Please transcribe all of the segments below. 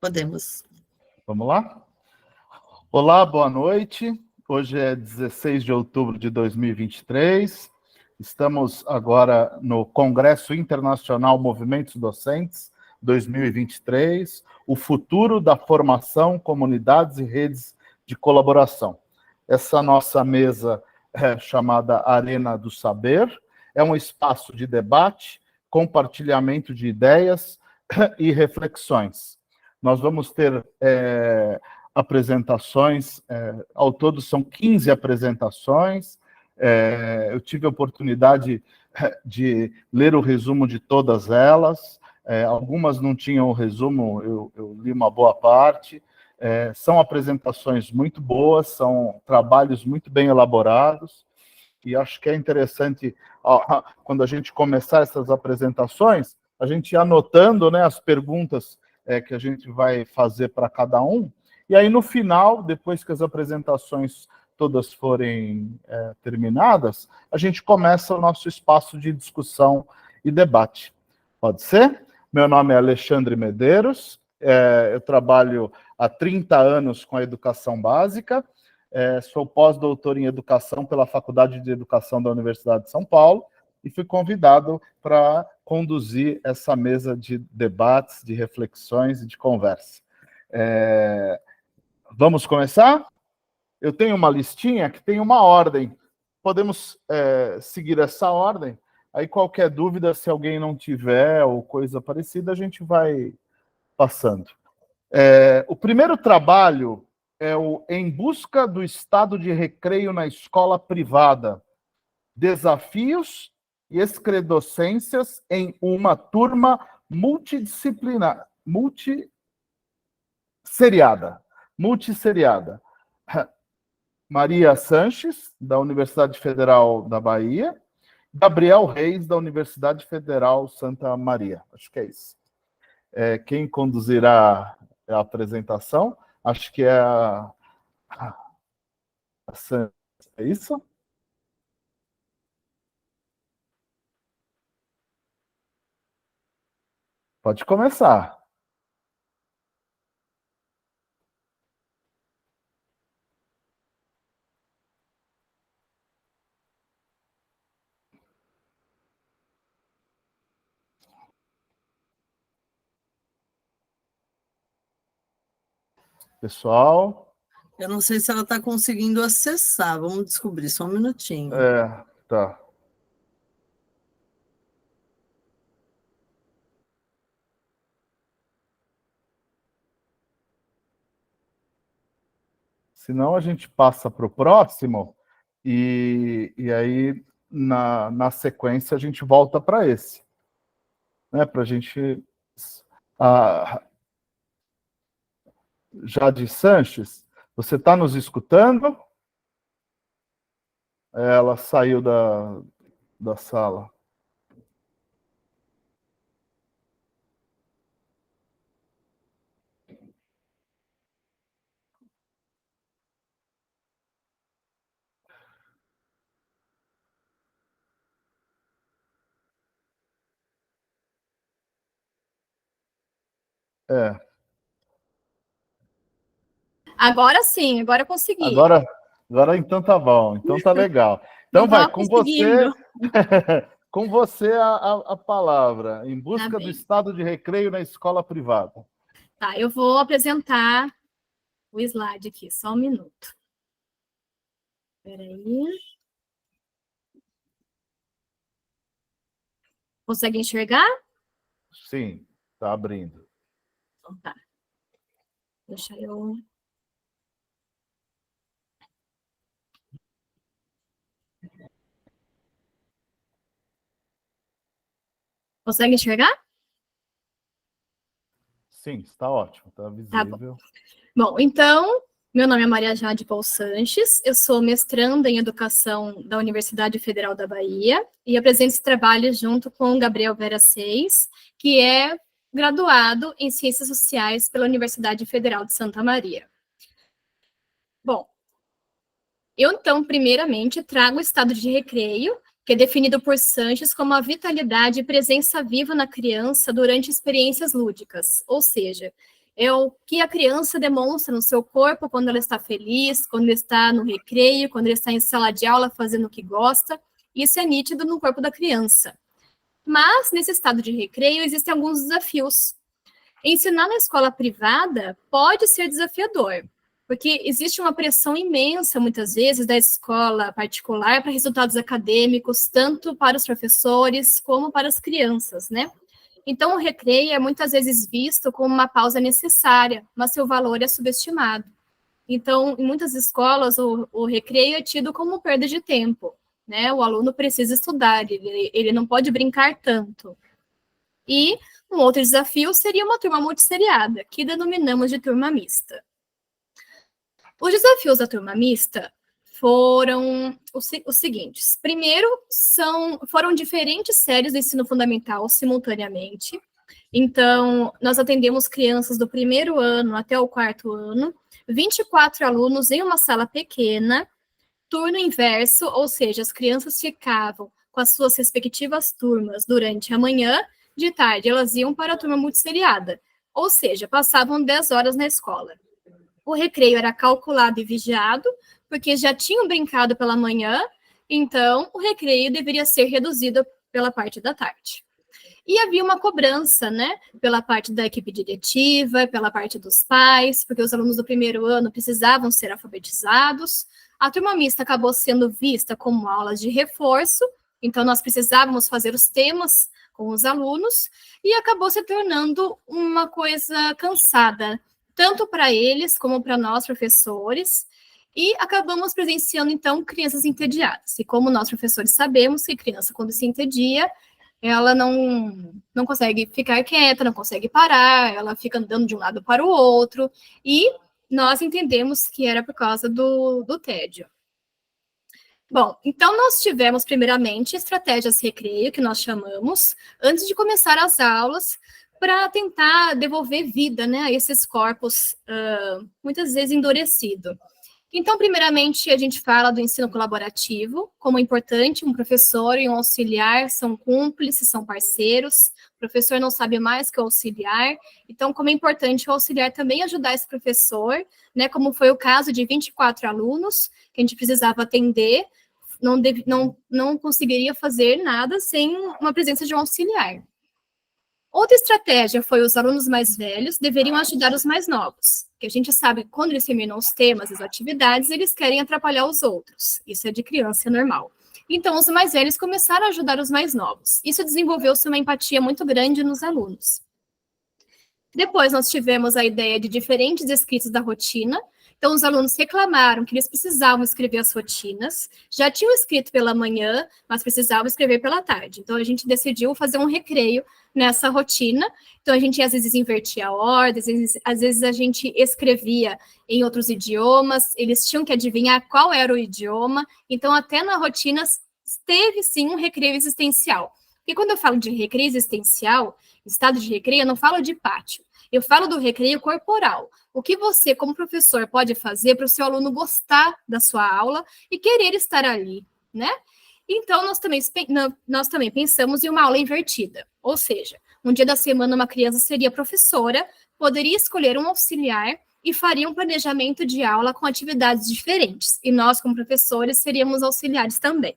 Podemos. Vamos lá? Olá, boa noite. Hoje é 16 de outubro de 2023. Estamos agora no Congresso Internacional Movimentos Docentes 2023, o futuro da formação, comunidades e redes de colaboração. Essa nossa mesa chamada Arena do Saber é um espaço de debate, compartilhamento de ideias e reflexões. Nós vamos ter apresentações, ao todo são 15 apresentações. Eu tive a oportunidade de ler o resumo de todas elas, algumas não tinham o resumo, eu li uma boa parte. São apresentações muito boas, são trabalhos muito bem elaborados, e acho que é interessante, quando a gente começar essas apresentações, a gente ir anotando, né, as perguntas que a gente vai fazer para cada um, e aí no final, depois que as apresentações todas forem terminadas, a gente começa o nosso espaço de discussão e debate. Pode ser? Meu nome é Alexandre Medeiros, eu trabalho há 30 anos com a educação básica, sou pós-doutor em educação pela Faculdade de Educação da Universidade de São Paulo, e fui convidado para conduzir essa mesa de debates, de reflexões e de conversa. Vamos começar? Eu tenho uma listinha que tem uma ordem. Podemos seguir essa ordem. Aí, qualquer dúvida, se alguém não tiver ou coisa parecida, a gente vai passando. O primeiro trabalho é o Em Busca do Estado de Recreio na Escola Privada. Desafios e excredocências em uma turma multidisciplinar, multisseriada. Maria Sanches, da Universidade Federal da Bahia, Gabriel Reis, da Universidade Federal Santa Maria. Acho que é isso. Quem conduzirá a apresentação? Acho que é a Sanches. É isso? Pode começar. Pessoal? Eu não sei se ela está conseguindo acessar. Vamos descobrir, só um minutinho. Tá. Senão a gente passa para o próximo e aí, na sequência, a gente volta para esse. Né, para a gente... Jade Sanches, você está nos escutando? Ela saiu da sala. Agora sim, agora eu consegui. Agora então tá bom, então tá legal. Então vai, com você, com você a palavra, em busca do estado de recreio na escola privada. Tá, eu vou apresentar o slide aqui, só um minuto. Espera aí. Consegue enxergar? Sim, tá abrindo. Então tá. Deixa eu... Consegue enxergar? Sim, está ótimo, está visível. Bom, então, meu nome é Maria Jade Paul Sanches, eu sou mestranda em Educação da Universidade Federal da Bahia e apresento esse trabalho junto com o Gabriel Vera Seis, que é graduado em Ciências Sociais pela Universidade Federal de Santa Maria. Bom, eu, então, primeiramente, trago o estado de recreio, que é definido por Sanches como a vitalidade e presença viva na criança durante experiências lúdicas, ou seja, é o que a criança demonstra no seu corpo quando ela está feliz, quando está no recreio, quando ele está em sala de aula fazendo o que gosta. Isso é nítido no corpo da criança. Mas, nesse estado de recreio, existem alguns desafios. Ensinar na escola privada pode ser desafiador, porque existe uma pressão imensa, muitas vezes, da escola particular para resultados acadêmicos, tanto para os professores como para as crianças, né? Então, o recreio é muitas vezes visto como uma pausa necessária, mas seu valor é subestimado. Então, em muitas escolas, o recreio é tido como perda de tempo, né? O aluno precisa estudar, ele não pode brincar tanto. E um outro desafio seria uma turma multisseriada, que denominamos de turma mista. Os desafios da turma mista foram os seguintes. Primeiro, foram diferentes séries do ensino fundamental simultaneamente. Então, nós atendemos crianças do primeiro ano até o quarto ano, 24 alunos em uma sala pequena, turno inverso, ou seja, as crianças ficavam com as suas respectivas turmas durante a manhã, de tarde elas iam para a turma multisseriada, ou seja, passavam 10 horas na escola. O recreio era calculado e vigiado, porque já tinham brincado pela manhã, então o recreio deveria ser reduzido pela parte da tarde. E havia uma cobrança, né, pela parte da equipe diretiva, pela parte dos pais, porque os alunos do primeiro ano precisavam ser alfabetizados. A turma mista acabou sendo vista como aulas de reforço, então nós precisávamos fazer os temas com os alunos, e acabou se tornando uma coisa cansada, tanto para eles como para nós, professores, e acabamos presenciando, então, crianças entediadas. E como nós, professores, sabemos que criança, quando se entedia, ela não consegue ficar quieta, não consegue parar, ela fica andando de um lado para o outro, e nós entendemos que era por causa do tédio. Bom, então nós tivemos, primeiramente, estratégias recreio, que nós chamamos, antes de começar as aulas, para tentar devolver vida, né, a esses corpos, muitas vezes endurecidos. Então, primeiramente, a gente fala do ensino colaborativo, como é importante, um professor e um auxiliar são cúmplices, são parceiros, o professor não sabe mais que o auxiliar, então, como é importante o auxiliar também ajudar esse professor, né, como foi o caso de 24 alunos, que a gente precisava atender, não conseguiria fazer nada sem uma presença de um auxiliar. Outra estratégia foi os alunos mais velhos deveriam ajudar os mais novos, que a gente sabe que quando eles terminam os temas, as atividades, eles querem atrapalhar os outros. Isso é de criança, é normal. Então, os mais velhos começaram a ajudar os mais novos. Isso desenvolveu-se uma empatia muito grande nos alunos. Depois, nós tivemos a ideia de diferentes escritos da rotina. Então, os alunos reclamaram que eles precisavam escrever as rotinas, já tinham escrito pela manhã, mas precisavam escrever pela tarde. Então, a gente decidiu fazer um recreio nessa rotina. Então, a gente, às vezes, invertia a ordem, às vezes a gente escrevia em outros idiomas, eles tinham que adivinhar qual era o idioma. Então, até na rotina, teve, sim, um recreio existencial. E quando eu falo de recreio existencial, estado de recreio, eu não falo de pátio. Eu falo do recreio corporal. O que você, como professor, pode fazer para o seu aluno gostar da sua aula e querer estar ali, né? Então, nós também pensamos em uma aula invertida. Ou seja, um dia da semana uma criança seria professora, poderia escolher um auxiliar e faria um planejamento de aula com atividades diferentes. E nós, como professores, seríamos auxiliares também.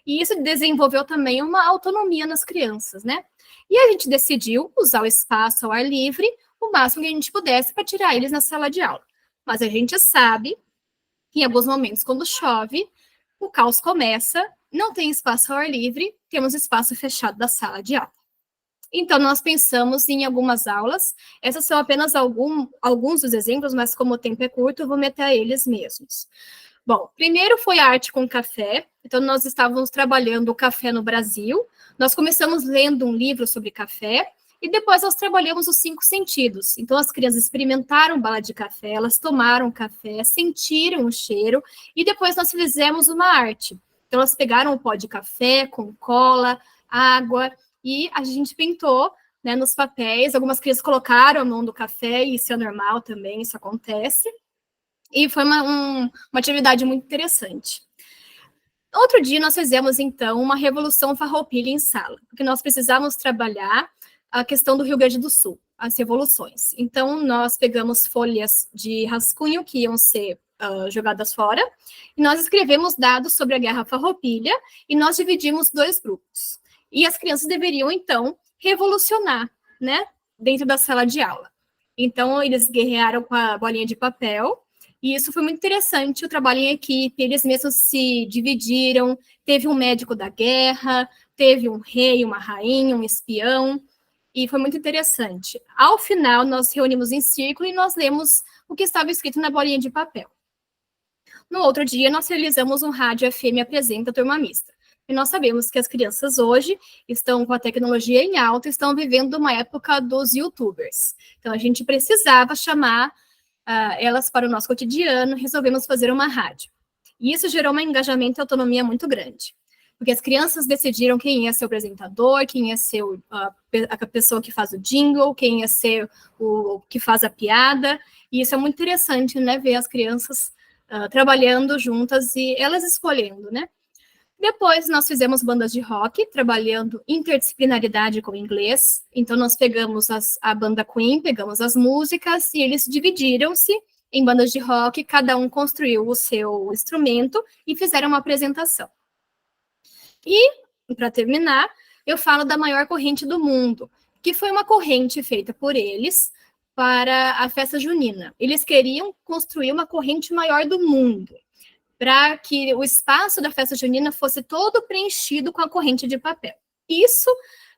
E isso desenvolveu também uma autonomia nas crianças, né? E a gente decidiu usar o espaço ao ar livre o máximo que a gente pudesse para tirar eles na sala de aula. Mas a gente sabe que em alguns momentos, quando chove, o caos começa, não tem espaço ao ar livre, temos espaço fechado da sala de aula. Então, nós pensamos em algumas aulas, essas são apenas alguns dos exemplos, mas como o tempo é curto, eu vou meter a eles mesmos. Bom, primeiro foi a arte com café, então nós estávamos trabalhando o café no Brasil, nós começamos lendo um livro sobre café, e depois nós trabalhamos os 5 sentidos. Então, as crianças experimentaram bala de café, elas tomaram café, sentiram o cheiro, e depois nós fizemos uma arte. Então, elas pegaram o pó de café com cola, água, e a gente pintou, né, nos papéis. Algumas crianças colocaram a mão do café, e isso é normal também, isso acontece. E foi uma atividade muito interessante. Outro dia, nós fizemos, então, uma revolução farroupilha em sala, porque nós precisávamos trabalhar a questão do Rio Grande do Sul. as revoluções. Então, nós pegamos folhas de rascunho que iam ser jogadas fora, e nós escrevemos dados sobre a Guerra Farroupilha, e nós dividimos 2 grupos. E as crianças deveriam, então, revolucionar, né, dentro da sala de aula. Então, eles guerrearam com a bolinha de papel, e isso foi muito interessante, o trabalho em equipe, eles mesmos se dividiram, teve um médico da guerra, teve um rei, uma rainha, um espião, e foi muito interessante. Ao final, nós reunimos em círculo e nós lemos o que estava escrito na bolinha de papel. No outro dia, nós realizamos um rádio FM Apresenta Turma Mista. E nós sabemos que as crianças hoje estão com a tecnologia em alta, estão vivendo uma época dos YouTubers. Então, a gente precisava chamar elas para o nosso cotidiano, resolvemos fazer uma rádio. E isso gerou um engajamento e autonomia muito grande. Porque as crianças decidiram quem ia ser o apresentador, quem ia ser a pessoa que faz o jingle, quem ia ser o que faz a piada. E isso é muito interessante, né? Ver as crianças trabalhando juntas e elas escolhendo, né? Depois, nós fizemos bandas de rock, trabalhando interdisciplinaridade com inglês. Então, nós pegamos a banda Queen, pegamos as músicas e eles dividiram-se em bandas de rock, cada um construiu o seu instrumento e fizeram uma apresentação. E, para terminar, eu falo da maior corrente do mundo, que foi uma corrente feita por eles para a festa junina. Eles queriam construir uma corrente maior do mundo, para que o espaço da festa junina fosse todo preenchido com a corrente de papel. Isso,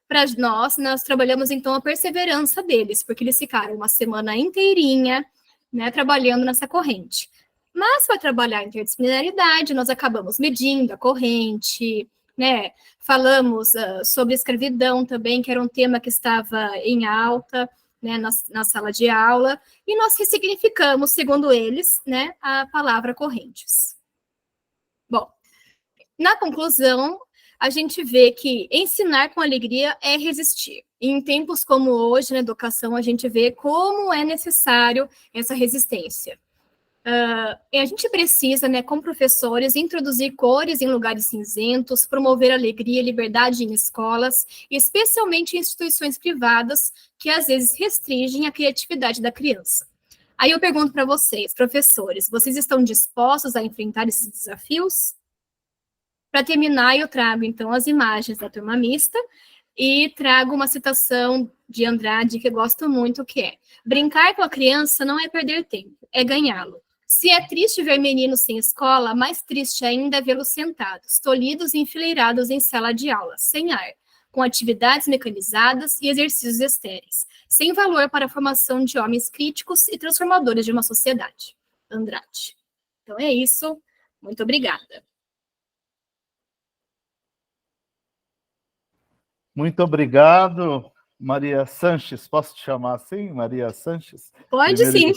para nós trabalhamos então a perseverança deles, porque eles ficaram uma semana inteirinha, né, trabalhando nessa corrente. Mas para trabalhar a interdisciplinaridade, nós acabamos medindo a corrente, né, falamos sobre escravidão também, que era um tema que estava em alta, né, na sala de aula, e nós ressignificamos, segundo eles, né, a palavra correntes. Bom, na conclusão, a gente vê que ensinar com alegria é resistir. E em tempos como hoje, na educação, a gente vê como é necessário essa resistência. A gente precisa, né, como professores, introduzir cores em lugares cinzentos, promover alegria e liberdade em escolas, especialmente em instituições privadas, que às vezes restringem a criatividade da criança. Aí eu pergunto para vocês, professores, vocês estão dispostos a enfrentar esses desafios? Para terminar, eu trago, então, as imagens da turma mista e trago uma citação de Andrade que eu gosto muito, que é: brincar com a criança não é perder tempo, é ganhá-lo. Se é triste ver meninos sem escola, mais triste ainda é vê-los sentados, tolhidos e enfileirados em sala de aula, sem ar, com atividades mecanizadas e exercícios estéreis, sem valor para a formação de homens críticos e transformadores de uma sociedade. Andrade. Então é isso. Muito obrigada. Muito obrigado, Maria Sanches. Posso te chamar assim, Maria Sanches? Pode sim.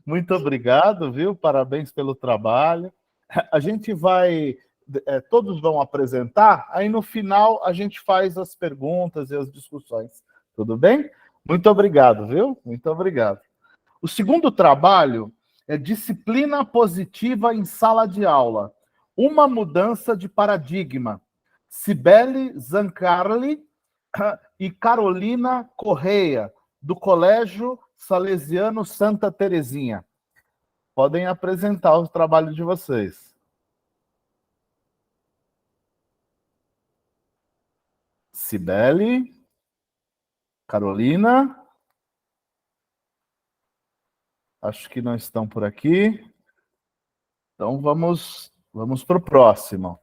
Muito obrigado, viu? Parabéns pelo trabalho. A gente vai, todos vão apresentar, aí no final a gente faz as perguntas e as discussões. Tudo bem? Muito obrigado, viu? Muito obrigado. O segundo trabalho é disciplina positiva em sala de aula. Uma mudança de paradigma. Cibele Zancarli e Carolina Correia, do Colégio Salesiano Santa Terezinha. Podem apresentar o trabalho de vocês. Cibele, Carolina. Acho que não estão por aqui. Então vamos para o próximo.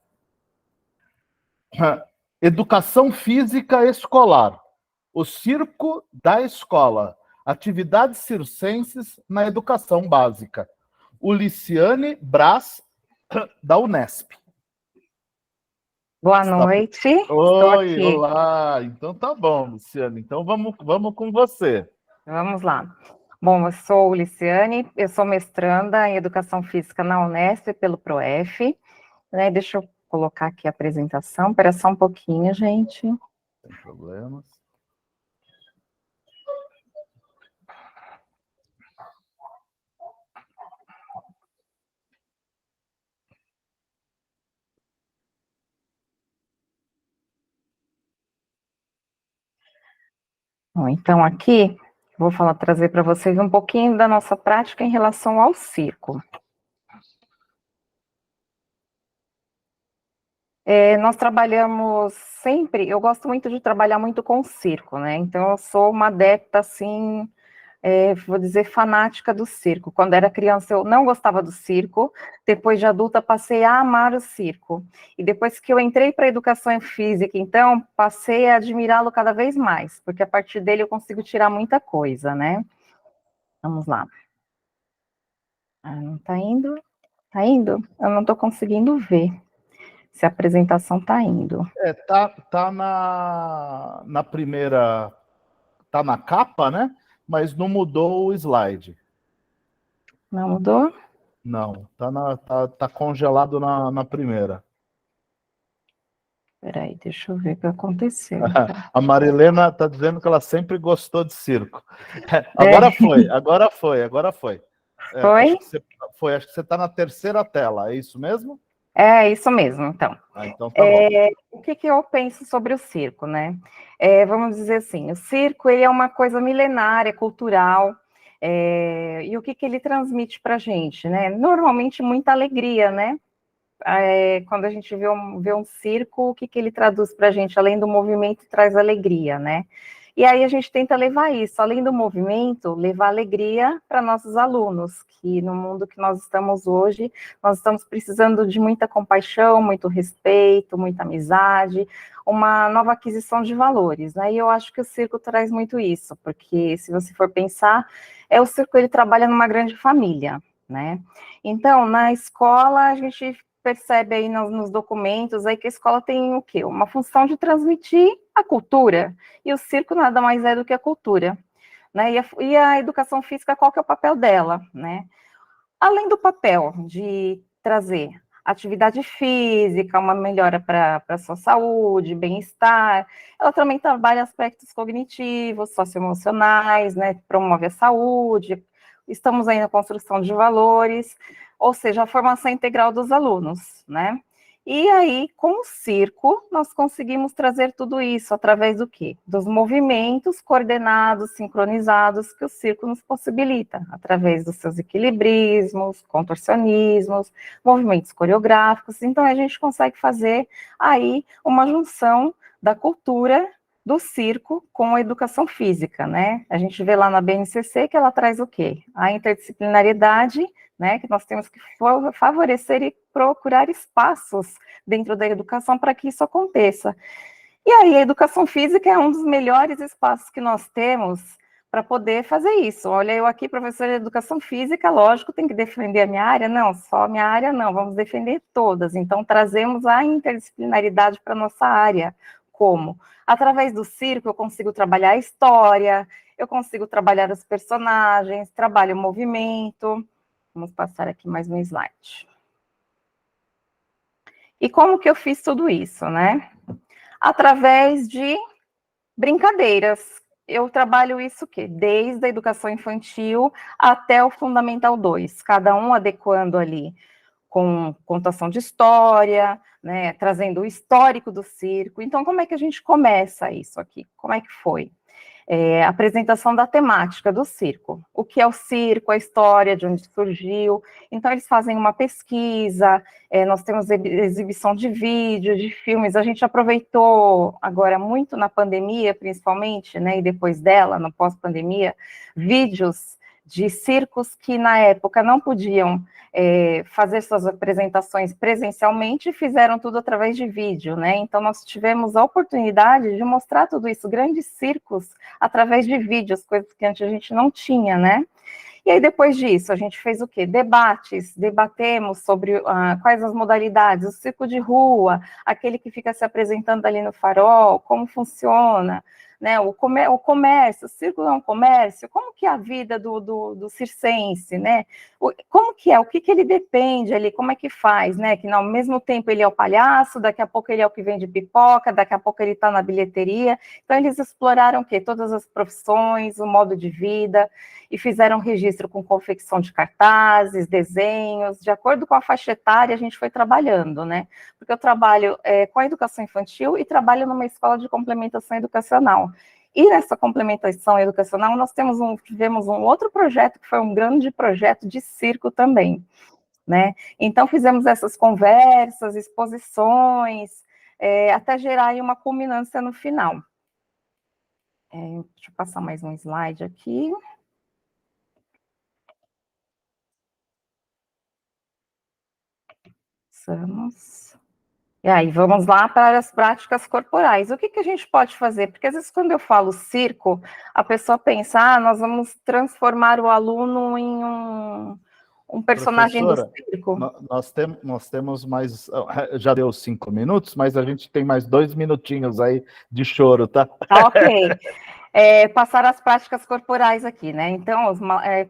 Educação física escolar. O circo da escola. Atividades circenses na educação básica. O Liciane Brás, da Unesp. Boa noite. Oi, olá. Então tá bom, Liciane. Então vamos com você. Vamos lá. Bom, eu sou Liciane, eu sou mestranda em Educação Física na Unesp pelo ProF. Né? Deixa eu colocar aqui a apresentação. Espera só um pouquinho, gente. Sem problemas. Bom, então, aqui, vou trazer para vocês um pouquinho da nossa prática em relação ao circo. Nós trabalhamos sempre, eu gosto muito de trabalhar muito com o circo, né? Então, eu sou uma adepta, assim, vou dizer, fanática do circo. Quando era criança, eu não gostava do circo, depois de adulta, passei a amar o circo. E depois que eu entrei para a educação física, então, passei a admirá-lo cada vez mais, porque a partir dele eu consigo tirar muita coisa, né? Vamos lá. Não tá indo? Tá indo? Eu não estou conseguindo ver se a apresentação tá indo. Tá na primeira, tá na capa, né? Mas não mudou o slide. Não mudou? Não, tá congelado na primeira. Peraí, deixa eu ver o que aconteceu. A Marilena está dizendo que ela sempre gostou de circo. Agora foi. Foi? Acho que você está na terceira tela, é isso mesmo? É isso mesmo, então. Então tá bom. O que eu penso sobre o circo, né? Vamos dizer assim, o circo ele é uma coisa milenária, cultural, e o que ele transmite para a gente, né? Normalmente muita alegria, né? Quando a gente vê um circo, o que ele traduz para a gente? Além do movimento, traz alegria, né? E aí a gente tenta levar isso, além do movimento, levar alegria para nossos alunos, que no mundo que nós estamos hoje, nós estamos precisando de muita compaixão, muito respeito, muita amizade, uma nova aquisição de valores, né? E eu acho que o circo traz muito isso, porque se você for pensar, o circo ele trabalha numa grande família, né? Então, na escola, a gente percebe aí nos documentos aí que a escola tem o quê? Uma função de transmitir a cultura, e o circo nada mais é do que a cultura, né? E a educação física, qual que é o papel dela, né? Além do papel de trazer atividade física, uma melhora para a sua saúde, bem-estar, ela também trabalha aspectos cognitivos, socioemocionais, né? Promove a saúde, estamos aí na construção de valores, ou seja, a formação integral dos alunos, né? E aí, com o circo, nós conseguimos trazer tudo isso através do quê? Dos movimentos coordenados, sincronizados, que o circo nos possibilita, através dos seus equilibrismos, contorcionismos, movimentos coreográficos. Então, a gente consegue fazer aí uma junção da cultura do circo com a educação física, né? A gente vê lá na BNCC que ela traz o quê? A interdisciplinariedade, né, que nós temos que favorecer e procurar espaços dentro da educação para que isso aconteça. E aí a educação física é um dos melhores espaços que nós temos para poder fazer isso. Olha, eu aqui, professora de educação física, lógico, tem que defender a minha área? Não, só a minha área não, vamos defender todas. Então, trazemos a interdisciplinaridade para a nossa área. Como? Através do circo, eu consigo trabalhar a história, eu consigo trabalhar os personagens, trabalho o movimento. Vamos passar aqui mais um slide. E como que eu fiz tudo isso, né? Através de brincadeiras. Eu trabalho isso o quê? Desde a educação infantil até o Fundamental 2, cada um adequando ali com contação de história, né, trazendo o histórico do circo. Então, como é que a gente começa isso aqui? Como é que foi? Apresentação da temática do circo. O que é o circo, a história, de onde surgiu. Então, eles fazem uma pesquisa, nós temos exibição de vídeos, de filmes. A gente aproveitou agora muito na pandemia, principalmente, né, e depois dela, no pós-pandemia, vídeos de circos que na época não podiam fazer suas apresentações presencialmente, fizeram tudo através de vídeo, né? Então nós tivemos a oportunidade de mostrar tudo isso, grandes circos, através de vídeos, coisas que antes a gente não tinha, né? E aí, depois disso, a gente fez o quê? Debatemos sobre quais as modalidades, o circo de rua, aquele que fica se apresentando ali no farol, como funciona, né? O comércio, o circo é um comércio, como que é a vida do circense, né? Como que é, o que ele depende ali, como é que faz, né? Que ao mesmo tempo ele é o palhaço, daqui a pouco ele é o que vende pipoca, daqui a pouco ele está na bilheteria. Então, eles exploraram o quê? Todas as profissões, o modo de vida, e fizeram registro com confecção de cartazes, desenhos, de acordo com a faixa etária, a gente foi trabalhando, né? Porque eu trabalho com a educação infantil e trabalho numa escola de complementação educacional. E nessa complementação educacional, nós tivemos um outro projeto, que foi um grande projeto de circo também, né? Então, fizemos essas conversas, exposições, até gerar aí uma culminância no final. Deixa eu passar mais um slide aqui. E aí, vamos lá para as práticas corporais. O que a gente pode fazer? Porque, às vezes, quando eu falo circo, a pessoa pensa, nós vamos transformar o aluno em um personagem do circo. Nós temos mais... Já deu 5 minutos, mas a gente tem mais 2 minutinhos aí de choro, tá? Tá, ok. Passar as práticas corporais aqui, né? Então,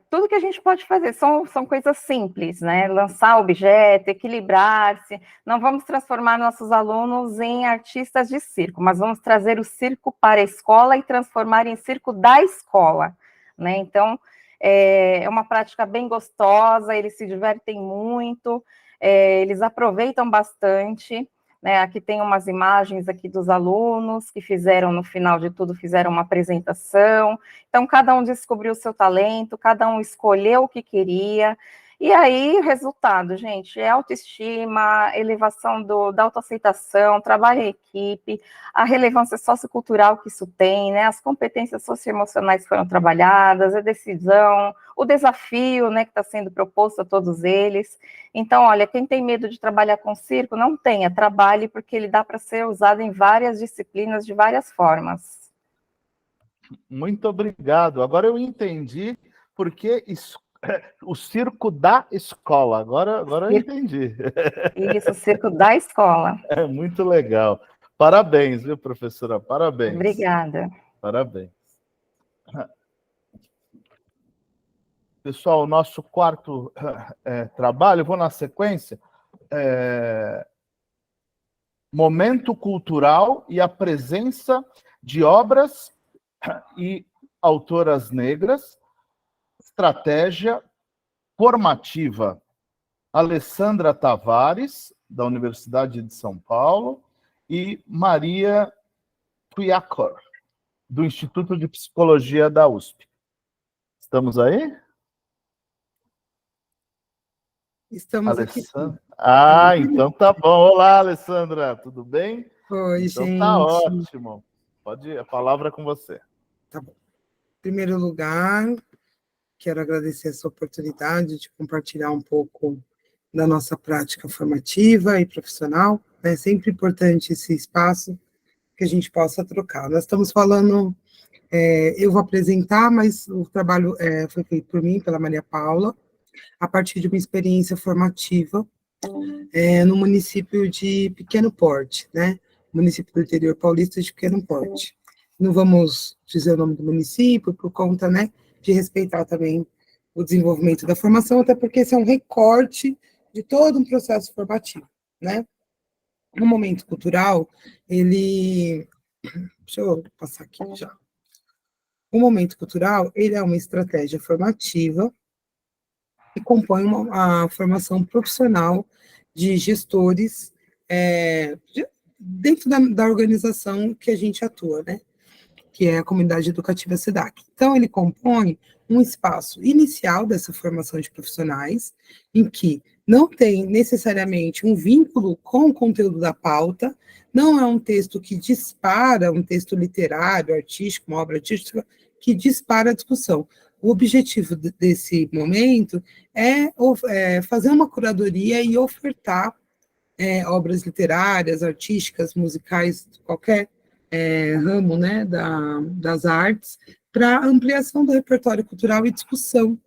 tudo que a gente pode fazer são coisas simples, né? Lançar objeto, equilibrar-se. Não vamos transformar nossos alunos em artistas de circo, mas vamos trazer o circo para a escola e transformar em circo da escola, né? Então, é uma prática bem gostosa, eles se divertem muito, eles aproveitam bastante. Né, aqui tem umas imagens aqui dos alunos que fizeram, no final de tudo, fizeram uma apresentação. Então, cada um descobriu o seu talento, cada um escolheu o que queria. E aí, o resultado, gente, é autoestima, elevação da autoaceitação, trabalho em equipe, a relevância sociocultural que isso tem, né? As competências socioemocionais foram trabalhadas, a decisão, o desafio, né, que está sendo proposto a todos eles. Então, olha, quem tem medo de trabalhar com circo, não tenha, trabalhe, porque ele dá para ser usado em várias disciplinas, de várias formas. Muito obrigado. Agora eu entendi porque o circo da escola. Agora eu entendi. Isso, o circo da escola. É muito legal. Parabéns, viu, professora? Parabéns. Obrigada. Parabéns. Pessoal, o nosso quarto trabalho, vou na sequência. Momento cultural e a presença de obras e autoras negras, estratégia formativa. Alessandra Tavares, da Universidade de São Paulo, e Maria Tuiacor, do Instituto de Psicologia da USP. Estamos aí? Estamos aqui. Então tá bom. Olá, Alessandra, tudo bem? Oi, então, gente. Tá ótimo. Pode ir, a palavra é com você. Tá bom. Em primeiro lugar, quero agradecer essa oportunidade de compartilhar um pouco da nossa prática formativa e profissional. É sempre importante esse espaço que a gente possa trocar. Nós estamos falando, eu vou apresentar, mas o trabalho foi feito por mim, pela Maria Paula, a partir de uma experiência formativa no município de Pequeno Porte, né? Município do interior paulista de Pequeno Porte. Não vamos dizer o nome do município por conta, né, de respeitar também o desenvolvimento da formação, até porque esse é um recorte de todo um processo formativo, né? No momento cultural, deixa eu passar aqui já. O momento cultural, ele é uma estratégia formativa que compõe a formação profissional de gestores dentro da organização que a gente atua, né? Que é a comunidade educativa SEDAC. Então, ele compõe um espaço inicial dessa formação de profissionais, em que não tem necessariamente um vínculo com o conteúdo da pauta, não é um texto que dispara, um texto literário, artístico, uma obra artística, que dispara a discussão. O objetivo desse momento é fazer uma curadoria e ofertar obras literárias, artísticas, musicais, qualquer ramo, né, das artes, para ampliação do repertório cultural e discussão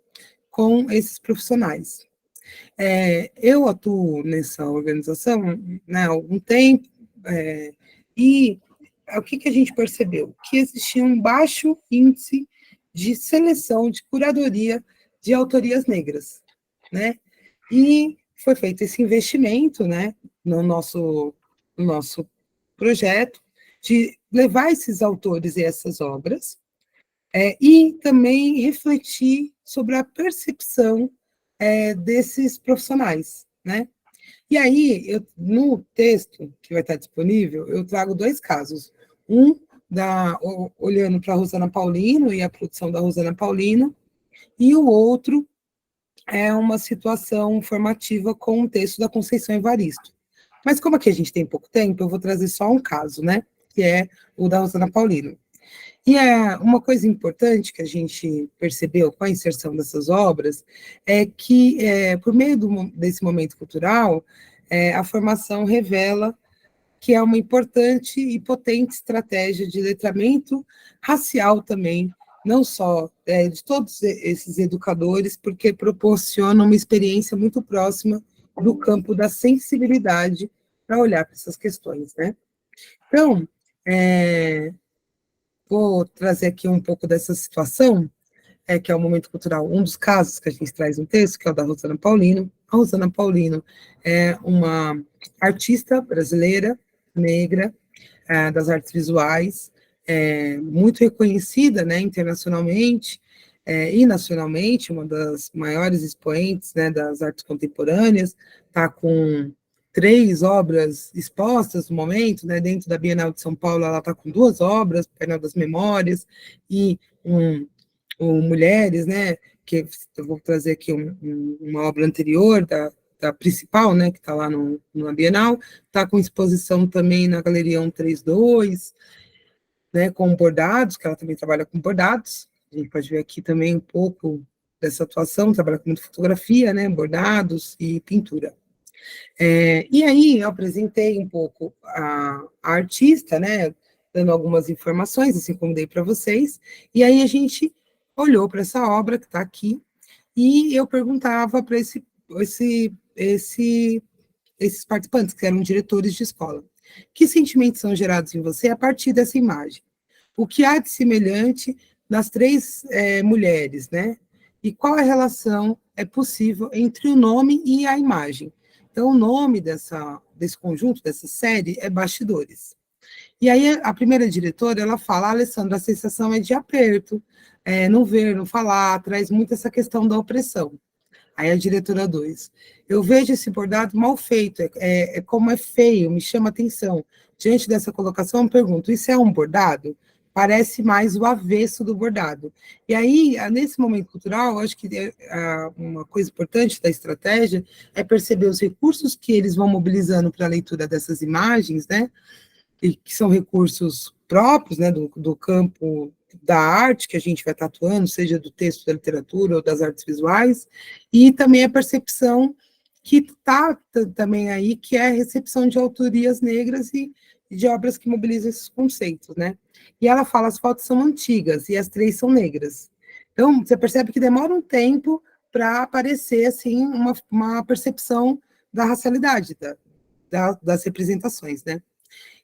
com esses profissionais. Eu atuo nessa organização, né, há algum tempo, e o que a gente percebeu? Que existia um baixo índice de seleção, de curadoria de autorias negras, né? E foi feito esse investimento, né, no nosso projeto, de levar esses autores e essas obras, e também refletir sobre a percepção desses profissionais, né? E aí, no texto que vai estar disponível, eu trago 2 casos. Um olhando para a Rosana Paulino e a produção da Rosana Paulino, e o outro é uma situação formativa com um texto da Conceição Evaristo. Mas como aqui a gente tem pouco tempo, eu vou trazer só um caso, né? Que é o da Rosana Paulino. E uma coisa importante que a gente percebeu com a inserção dessas obras é que, por meio desse momento cultural, a formação revela que é uma importante e potente estratégia de letramento racial também, não só de todos esses educadores, porque proporciona uma experiência muito próxima do campo da sensibilidade para olhar para essas questões, né? Então, vou trazer aqui um pouco dessa situação, que é o momento cultural, um dos casos que a gente traz no texto, que é o da Rosana Paulino. A Rosana Paulino é uma artista brasileira, negra, das artes visuais, muito reconhecida, né, internacionalmente e nacionalmente, uma das maiores expoentes, né, das artes contemporâneas, está com 3 obras expostas no momento, né, dentro da Bienal de São Paulo, ela está com 2 obras, Painel das Memórias e Mulheres, né, que eu vou trazer aqui uma obra anterior da principal, né, que está lá na Bienal, está com exposição também na Galeria 132, né, com bordados, que ela também trabalha com bordados, a gente pode ver aqui também um pouco dessa atuação, trabalha com muita fotografia, né, bordados e pintura. E aí eu apresentei um pouco a artista, né, dando algumas informações, assim como dei para vocês, e aí a gente olhou para essa obra que está aqui, e eu perguntava para esses participantes, que eram diretores de escola, que sentimentos são gerados em você a partir dessa imagem? O que há de semelhante nas 3 mulheres, né? E qual a relação possível entre o nome e a imagem? Então, o nome desse conjunto, dessa série, é Bastidores. E aí, a primeira diretora, ela fala, Alessandra, a sensação é de aperto, não ver, não falar, traz muito essa questão da opressão. Aí a diretora 2, eu vejo esse bordado mal feito, como é feio, me chama atenção. Diante dessa colocação, eu me pergunto, isso é um bordado? Parece mais o avesso do bordado. E aí, nesse momento cultural, eu acho que uma coisa importante da estratégia é perceber os recursos que eles vão mobilizando para a leitura dessas imagens, né? E que são recursos próprios, né, do campo da arte que a gente vai estar atuando, seja do texto, da literatura ou das artes visuais, e também a percepção que está também aí, que é a recepção de autorias negras e de obras que mobilizam esses conceitos, né? E ela fala, as fotos são antigas e as 3 são negras. Então, você percebe que demora um tempo para aparecer, assim, uma percepção da racialidade, das representações, né?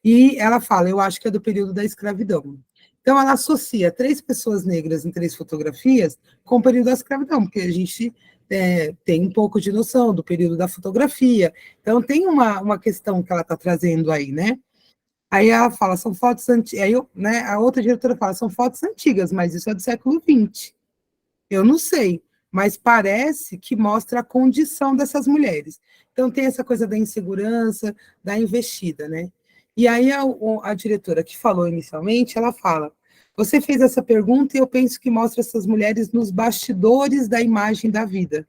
E ela fala, eu acho que é do período da escravidão. Então, ela associa 3 pessoas negras em 3 fotografias com o período da escravidão, porque a gente tem um pouco de noção do período da fotografia. Então, tem uma questão que ela está trazendo aí, né? Aí ela fala, são fotos antigas. Aí né, a outra diretora fala, são fotos antigas, mas isso é do século XX. Eu não sei, mas parece que mostra a condição dessas mulheres. Então, tem essa coisa da insegurança, da investida, né? E aí a diretora que falou inicialmente, ela fala, você fez essa pergunta e eu penso que mostra essas mulheres nos bastidores da imagem da vida,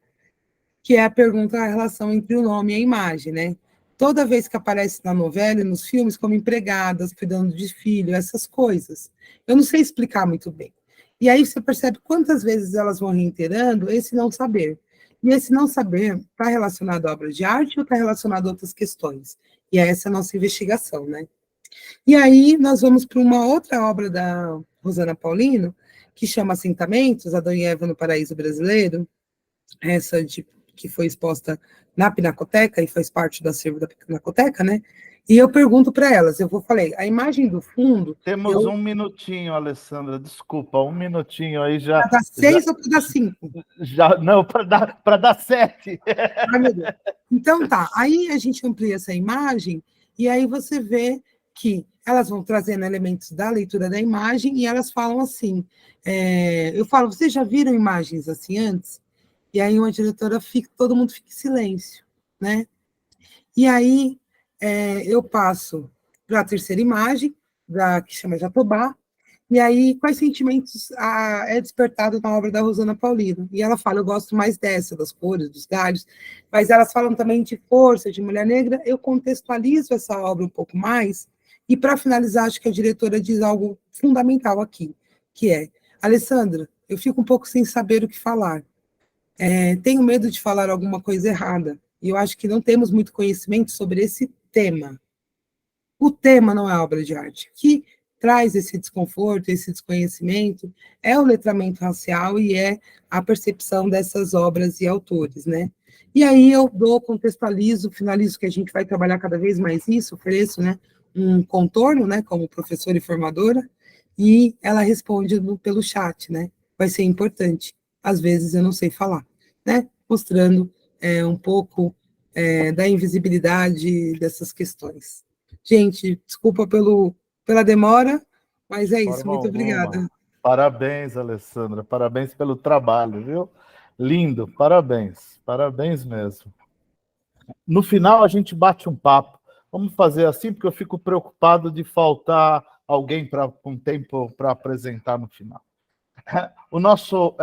que é a pergunta, a relação entre o nome e a imagem, né? Toda vez que aparece na novela e nos filmes como empregadas, cuidando de filho, essas coisas. Eu não sei explicar muito bem. E aí você percebe quantas vezes elas vão reiterando esse não saber. E esse não saber está relacionado à obra de arte ou está relacionado a outras questões? E é essa a nossa investigação, né? E aí nós vamos para uma outra obra da Rosana Paulino, que chama Assentamentos, Adão e Eva no Paraíso Brasileiro, essa que foi exposta na Pinacoteca e faz parte do acervo da Pinacoteca, né? E eu pergunto para elas, falei, a imagem do fundo... Temos um minutinho, Alessandra, desculpa, um minutinho aí já... Para dar 6 ou para dar 5? Não, para dar 7. Ai, meu Deus. Então tá, aí a gente amplia essa imagem e aí você vê que elas vão trazendo elementos da leitura da imagem e elas falam assim, eu falo, vocês já viram imagens assim antes? E aí uma diretora todo mundo fica em silêncio, né? E aí eu passo para a terceira imagem, que chama Jatobá, e aí quais sentimentos é despertado na obra da Rosana Paulino. E ela fala, eu gosto mais dessa, das cores, dos galhos, mas elas falam também de força, de mulher negra, eu contextualizo essa obra um pouco mais, e para finalizar, acho que a diretora diz algo fundamental aqui, que é, Alessandra, eu fico um pouco sem saber o que falar, tenho medo de falar alguma coisa errada, e eu acho que não temos muito conhecimento sobre esse tema. O tema não é obra de arte. O que traz esse desconforto, esse desconhecimento, é o letramento racial e é a percepção dessas obras e autores, né? E aí eu contextualizo, finalizo que a gente vai trabalhar cada vez mais isso, ofereço, né, um contorno, né, como professora e formadora, e ela responde pelo chat, né? Vai ser importante. Às vezes eu não sei falar, né? Mostrando um pouco da invisibilidade dessas questões. Gente, desculpa pela demora, mas é isso. Forma Muito obrigada. alguma. Parabéns, Alessandra. Parabéns pelo trabalho, viu? Lindo. Parabéns. Parabéns mesmo. No final, a gente bate um papo. Vamos fazer assim, porque eu fico preocupado de faltar alguém com tempo para apresentar no final. O nosso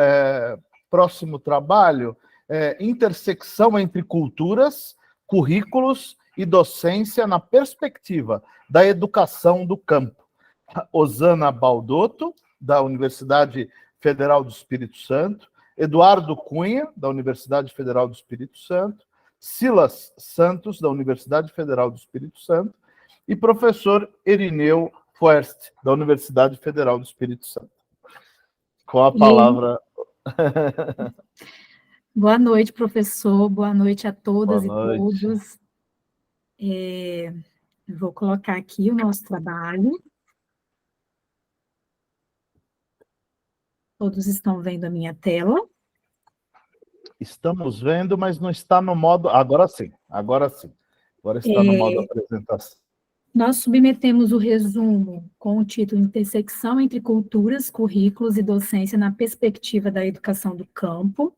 próximo trabalho é intersecção entre culturas, currículos e docência na perspectiva da educação do campo. Osana Baldotto, da Universidade Federal do Espírito Santo, Eduardo Cunha, da Universidade Federal do Espírito Santo, Silas Santos, da Universidade Federal do Espírito Santo, e professor Irineu Fuerst, da Universidade Federal do Espírito Santo. Com a palavra... Boa noite, professor. Boa noite a todas e Boa noite. todos. Vou colocar aqui o nosso trabalho. Todos estão vendo a minha tela? Estamos vendo, mas não está no modo... Agora sim, agora sim. Agora está no modo apresentação. Nós submetemos o resumo com o título Intersecção entre Culturas, Currículos e Docência na Perspectiva da Educação do Campo,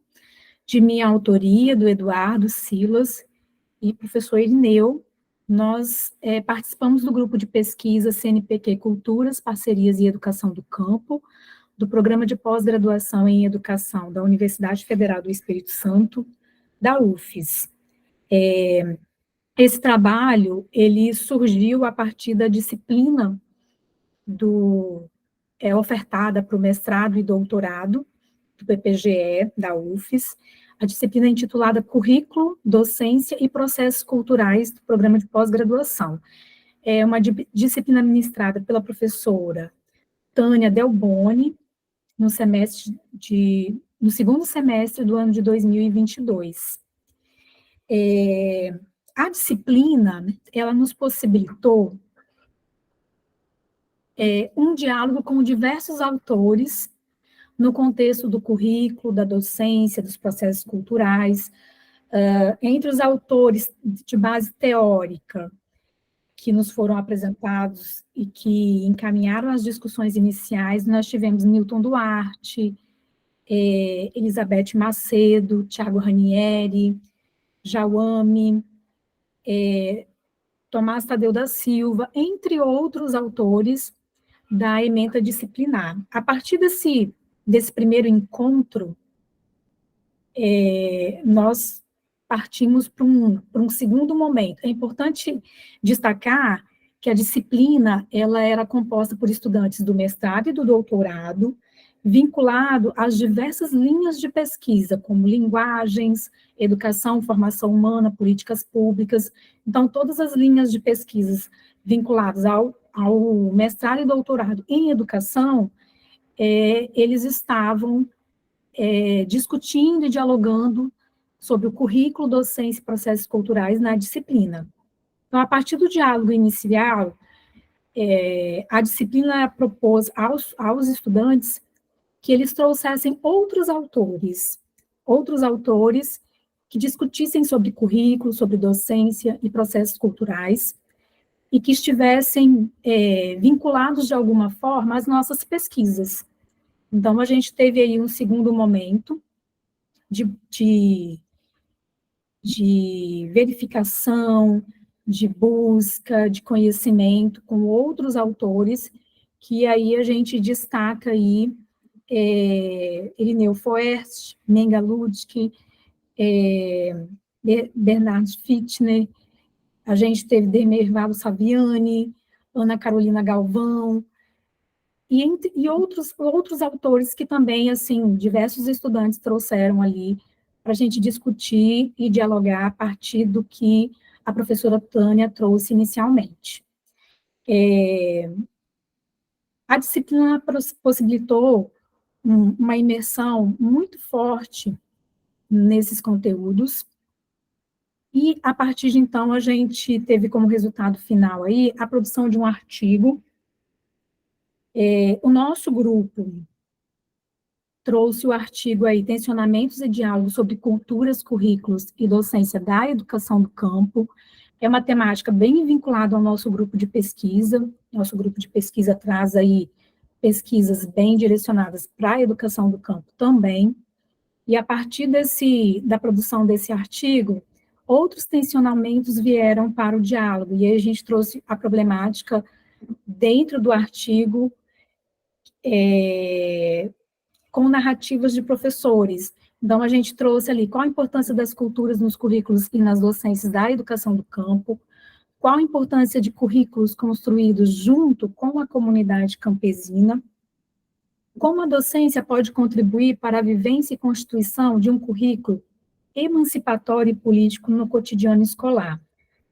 de minha autoria, do Eduardo, Silas e professor Irineu. Nós participamos do grupo de pesquisa CNPq Culturas, Parcerias e Educação do Campo, do Programa de Pós-Graduação em Educação da Universidade Federal do Espírito Santo, da UFES. Esse trabalho, ele surgiu a partir da disciplina ofertada para o mestrado e doutorado do PPGE, da UFES, a disciplina intitulada Currículo, Docência e Processos Culturais do Programa de Pós-Graduação. É uma disciplina ministrada pela professora Tânia Delboni, no segundo semestre do ano de 2022. A disciplina, ela nos possibilitou um diálogo com diversos autores no contexto do currículo, da docência, dos processos culturais. Entre os autores de base teórica que nos foram apresentados e que encaminharam as discussões iniciais, nós tivemos Milton Duarte, Elizabeth Macedo, Tiago Ranieri, Jaume, Tomás Tadeu da Silva, entre outros autores da ementa disciplinar. A partir desse primeiro encontro, nós partimos para um segundo momento. É importante destacar que a disciplina ela era composta por estudantes do mestrado e do doutorado, vinculado às diversas linhas de pesquisa, como linguagens, educação, formação humana, políticas públicas. Então, todas as linhas de pesquisas vinculadas ao mestrado e doutorado em educação, eles estavam discutindo e dialogando sobre o currículo, docência e processos culturais na disciplina. Então, a partir do diálogo inicial, a disciplina propôs aos estudantes que eles trouxessem outros autores que discutissem sobre currículo, sobre docência e processos culturais, e que estivessem vinculados de alguma forma às nossas pesquisas. Então, a gente teve aí um segundo momento de verificação, de busca, de conhecimento com outros autores, que aí a gente destaca aí Irineu Foerst, Menga Ludsky, Bernard Fichtner, a gente teve Demerval Saviani, Ana Carolina Galvão, e outros autores que também, assim, diversos estudantes trouxeram ali para a gente discutir e dialogar a partir do que a professora Tânia trouxe inicialmente. A disciplina possibilitou uma imersão muito forte nesses conteúdos, e a partir de então a gente teve como resultado final aí a produção de um artigo. O nosso grupo trouxe o artigo aí, Tensionamentos e Diálogos sobre Culturas, Currículos e Docência da Educação do Campo. É uma temática bem vinculada ao nosso grupo de pesquisa. Nosso grupo de pesquisa traz aí pesquisas bem direcionadas para a educação do campo também. E a partir da produção desse artigo, outros tensionamentos vieram para o diálogo. E aí a gente trouxe a problemática dentro do artigo, com narrativas de professores. Então, a gente trouxe ali qual a importância das culturas nos currículos e nas docências da educação do campo, qual a importância de currículos construídos junto com a comunidade campesina, como a docência pode contribuir para a vivência e constituição de um currículo emancipatório e político no cotidiano escolar,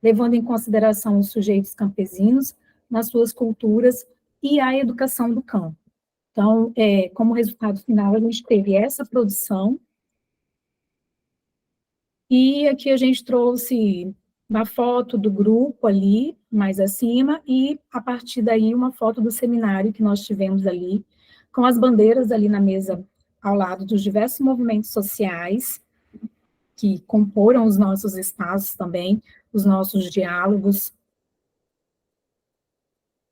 levando em consideração os sujeitos campesinos nas suas culturas e a educação do campo. Então, como resultado final, a gente teve essa produção, e aqui a gente trouxe uma foto do grupo ali, mais acima, e a partir daí uma foto do seminário que nós tivemos ali, com as bandeiras ali na mesa, ao lado dos diversos movimentos sociais, que comporam os nossos espaços também, os nossos diálogos.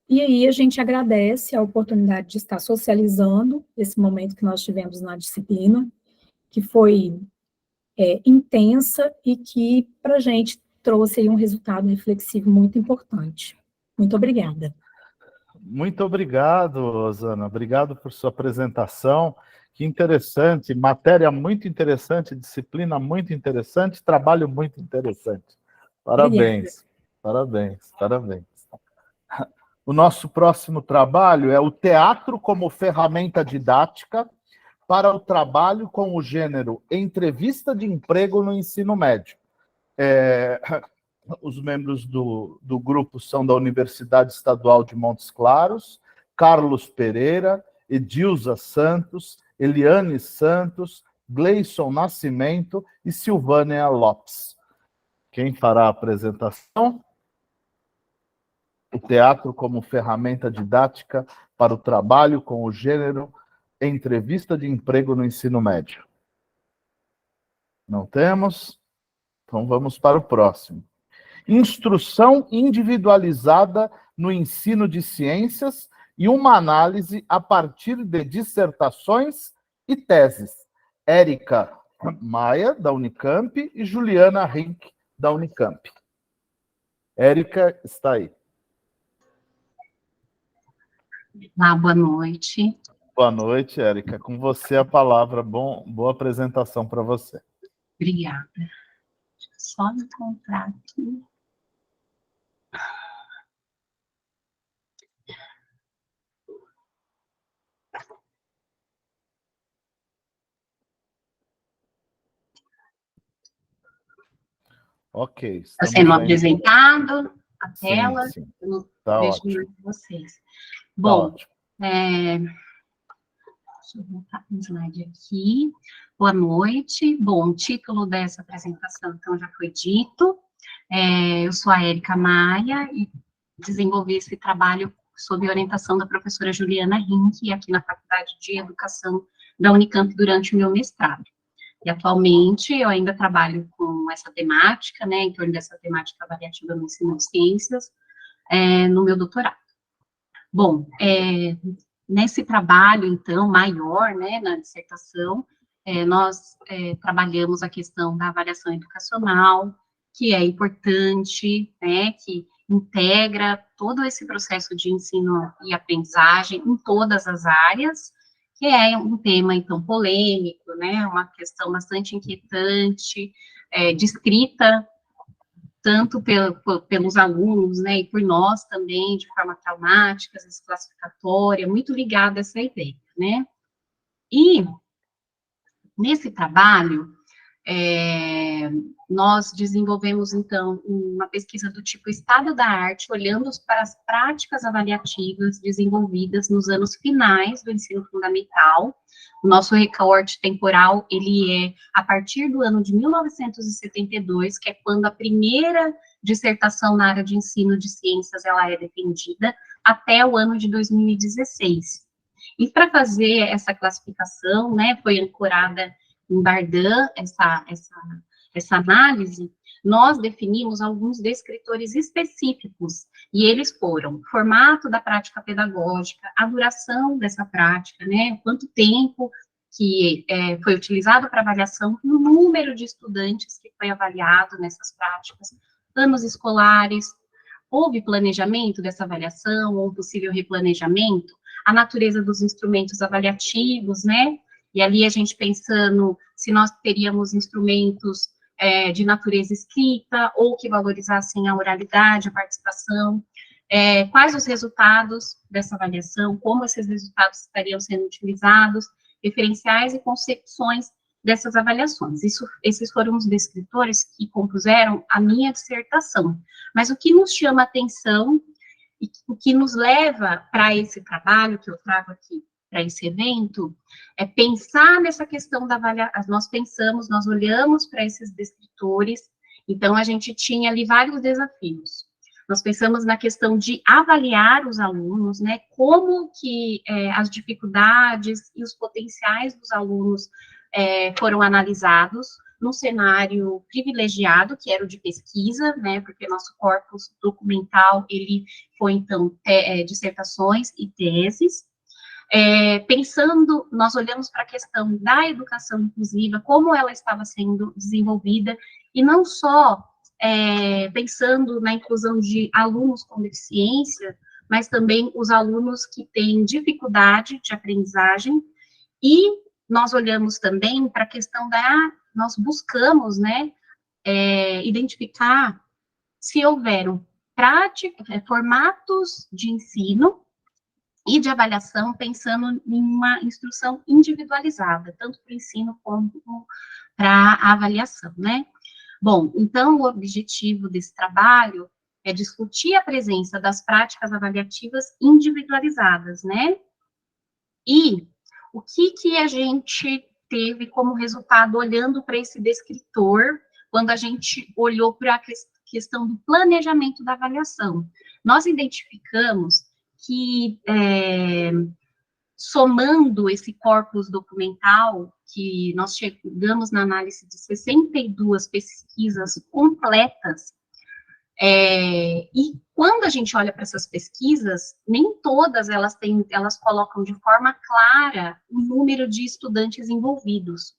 E aí a gente agradece a oportunidade de estar socializando esse momento que nós tivemos na disciplina, que foi intensa e que, para a gente, trouxe aí um resultado reflexivo muito importante. Muito obrigada. Muito obrigado, Rosana. Obrigado por sua apresentação. Que interessante, matéria muito interessante, disciplina muito interessante, trabalho muito interessante. Parabéns, parabéns, parabéns. O nosso próximo trabalho é o Teatro como Ferramenta Didática para o Trabalho com o Gênero Entrevista de Emprego no Ensino Médio. Os membros do grupo são da Universidade Estadual de Montes Claros, Carlos Pereira, Edilza Santos, Eliane Santos, Gleison Nascimento e Silvânia Lopes. Quem fará a apresentação? O teatro como ferramenta didática para o trabalho com o gênero entrevista de emprego no ensino médio. Não temos? Então vamos para o próximo. Instrução individualizada no ensino de ciências e uma análise a partir de dissertações e teses. Érica Maia, da Unicamp, e Juliana Rink, da Unicamp. Érica está aí. Boa noite. Boa noite, Érica. Com você a palavra. Boa apresentação para você. Obrigada. Deixa eu só me encontrar aqui. Ok. Está sendo apresentado a tela. Sim. Eu não Tá vejo ótimo. vocês. Tá Bom, ótimo. deixa eu voltar um slide aqui. Boa noite. Bom, o título dessa apresentação, então, já foi dito. Eu sou a Érica Maia e desenvolvi esse trabalho sob orientação da professora Juliana Rink, aqui na Faculdade de Educação da Unicamp, durante o meu mestrado. E, atualmente, eu ainda trabalho com essa temática, né, em torno dessa temática avaliativa no ensino de ciências, no meu doutorado. Bom, nesse trabalho, então, maior, né, na dissertação, nós trabalhamos a questão da avaliação educacional, que é importante, né, que integra todo esse processo de ensino e aprendizagem em todas as áreas, que é um tema, então, polêmico, né, uma questão bastante inquietante, descrita tanto pelos alunos, né, e por nós também, de forma traumática, desclassificatória, muito ligada a essa ideia, né. E, nesse trabalho, nós desenvolvemos, então, uma pesquisa do tipo Estado da Arte, olhando para as práticas avaliativas desenvolvidas nos anos finais do ensino fundamental. O nosso recorte temporal, ele é a partir do ano de 1972, que é quando a primeira dissertação na área de ensino de ciências, ela é defendida, até o ano de 2016. E para fazer essa classificação, né, foi ancorada em Bardan, essa análise, nós definimos alguns descritores específicos, e eles foram formato da prática pedagógica, a duração dessa prática, né, quanto tempo que foi utilizado para avaliação, o número de estudantes que foi avaliado nessas práticas, anos escolares, houve planejamento dessa avaliação, ou possível replanejamento, a natureza dos instrumentos avaliativos, né, e ali a gente pensando se nós teríamos instrumentos de natureza escrita, ou que valorizassem a oralidade, a participação, quais os resultados dessa avaliação, como esses resultados estariam sendo utilizados, referenciais e concepções dessas avaliações. Esses foram os descritores que compuseram a minha dissertação. Mas o que nos chama a atenção, e o que nos leva para esse trabalho que eu trago aqui, para esse evento, é pensar nessa questão da avaliação. Nós olhamos para esses descritores, então a gente tinha ali vários desafios. Nós pensamos na questão de avaliar os alunos, né, como que as dificuldades e os potenciais dos alunos foram analisados num cenário privilegiado, que era o de pesquisa, né, porque nosso corpus documental, ele foi, então, dissertações e teses. Nós olhamos para a questão da educação inclusiva, como ela estava sendo desenvolvida, e não só pensando na inclusão de alunos com deficiência, mas também os alunos que têm dificuldade de aprendizagem, e nós olhamos também para a questão nós buscamos, né, identificar se houveram formatos de ensino e de avaliação, pensando em uma instrução individualizada, tanto para o ensino como para a avaliação, né? Bom, então, o objetivo desse trabalho é discutir a presença das práticas avaliativas individualizadas, né? E o que a gente teve como resultado olhando para esse descritor, quando a gente olhou para a questão do planejamento da avaliação? Nós identificamos que, somando esse corpus documental, que nós chegamos na análise de 62 pesquisas completas, e quando a gente olha para essas pesquisas, nem todas elas colocam de forma clara o número de estudantes envolvidos.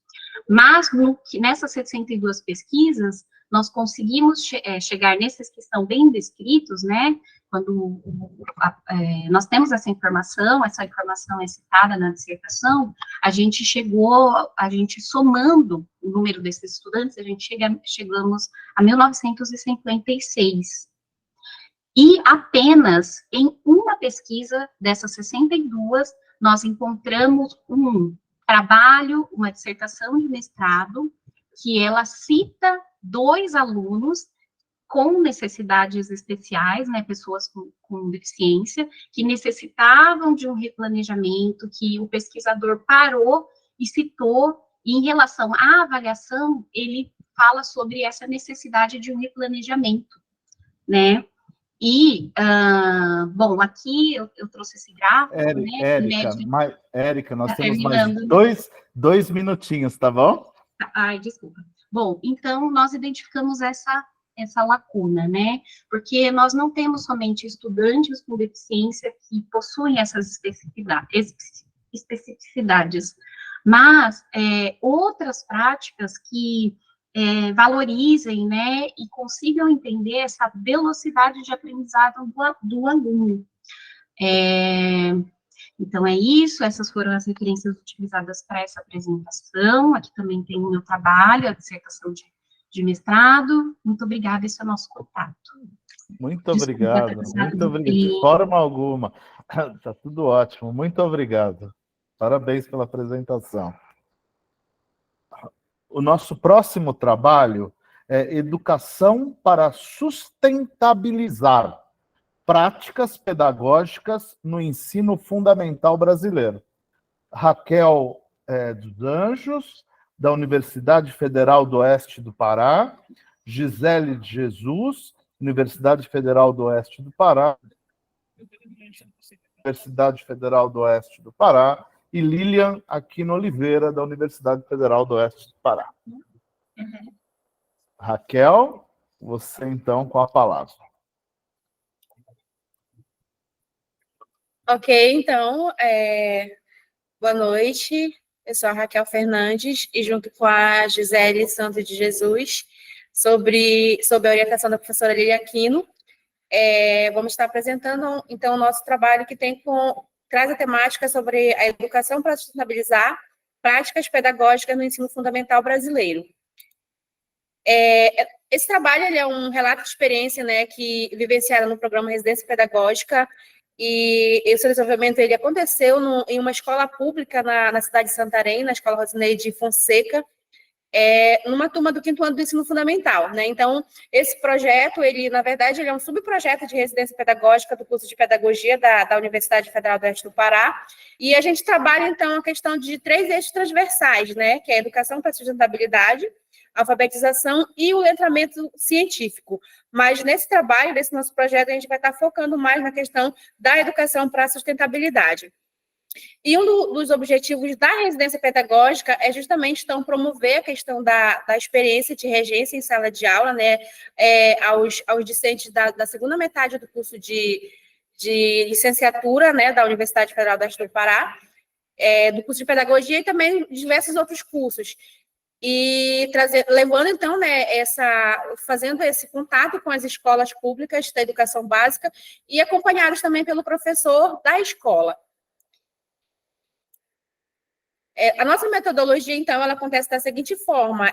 Mas, nessas 62 pesquisas, nós conseguimos chegar nesses que estão bem descritos, né, quando nós temos essa informação é citada na dissertação, a gente somando o número desses estudantes, chegamos a 1956. E apenas em uma pesquisa dessas 62, nós encontramos um trabalho, uma dissertação de mestrado, que ela cita 2 alunos com necessidades especiais, né, pessoas com deficiência, que necessitavam de um replanejamento, que o pesquisador parou e citou, e em relação à avaliação, ele fala sobre essa necessidade de um replanejamento, né? E, bom, aqui eu trouxe esse gráfico, né? Érica, nós temos terminando. mais dois minutinhos, tá bom? Ai, desculpa. Bom, então, nós identificamos essa lacuna, né? Porque nós não temos somente estudantes com deficiência que possuem essas especificidades, mas outras práticas que valorizem, né, e consigam entender essa velocidade de aprendizado do aluno. Então, é isso, essas foram as referências utilizadas para essa apresentação. Aqui também tem o meu trabalho, a dissertação de mestrado. Muito obrigada, esse é o nosso contato. Muito obrigado, muito obrigado. De forma alguma. Está tudo ótimo, muito obrigado. Parabéns pela apresentação. O nosso próximo trabalho é Educação para Sustentabilizar Práticas Pedagógicas no Ensino Fundamental Brasileiro. Raquel dos Anjos, da Universidade Federal do Oeste do Pará, Gisele de Jesus, Universidade Federal do Oeste do Pará, Universidade Federal do Oeste do Pará, e Lilian Aquino Oliveira, da Universidade Federal do Oeste do Pará. Raquel, você então com a palavra. Ok, então, boa noite. Eu sou a Raquel Fernandes e junto com a Gisele Santos de Jesus, sob a orientação da professora Lilian Aquino, vamos estar apresentando, então, o nosso trabalho que traz a temática sobre a educação para sustentabilizar práticas pedagógicas no ensino fundamental brasileiro. Esse trabalho ele é um relato de experiência, né, que vivenciaram no programa Residência Pedagógica, e esse desenvolvimento ele aconteceu em uma escola pública na cidade de Santarém, na Escola Rosineide Fonseca, numa turma do 5º ano do ensino fundamental, né? Então, esse projeto, na verdade, ele é um subprojeto de residência pedagógica do curso de pedagogia da Universidade Federal do Oeste do Pará, e a gente trabalha, então, a questão de 3 eixos transversais, né? Que é a educação para a sustentabilidade, a alfabetização e o letramento científico. Mas nesse trabalho, nesse nosso projeto, a gente vai estar focando mais na questão da educação para a sustentabilidade. E um dos objetivos da residência pedagógica é justamente, então, promover a questão da experiência de regência em sala de aula, né, aos discentes da segunda metade do curso de licenciatura, né, da Universidade Federal do Oeste do Pará, do curso de pedagogia e também diversos outros cursos. E levando, então, né, fazendo esse contato com as escolas públicas da educação básica e acompanhados também pelo professor da escola. A nossa metodologia, então, ela acontece da seguinte forma,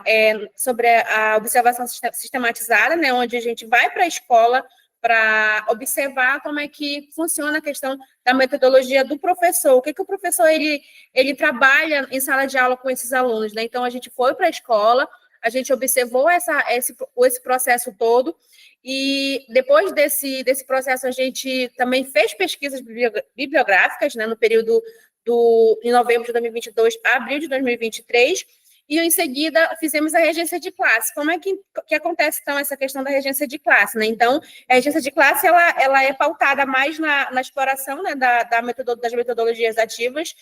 sobre a observação sistematizada, né, onde a gente vai para a escola para observar como é que funciona a questão da metodologia do professor, o que o professor ele trabalha em sala de aula com esses alunos, né? Então, a gente foi para a escola, a gente observou esse processo todo, e depois desse processo, a gente também fez pesquisas bibliográficas, né, no período de novembro de 2022 a abril de 2023, e em seguida fizemos a regência de classe. Como é que acontece, então, essa questão da regência de classe, né? Então, a regência de classe, ela é pautada mais na exploração, né, das metodologias ativas,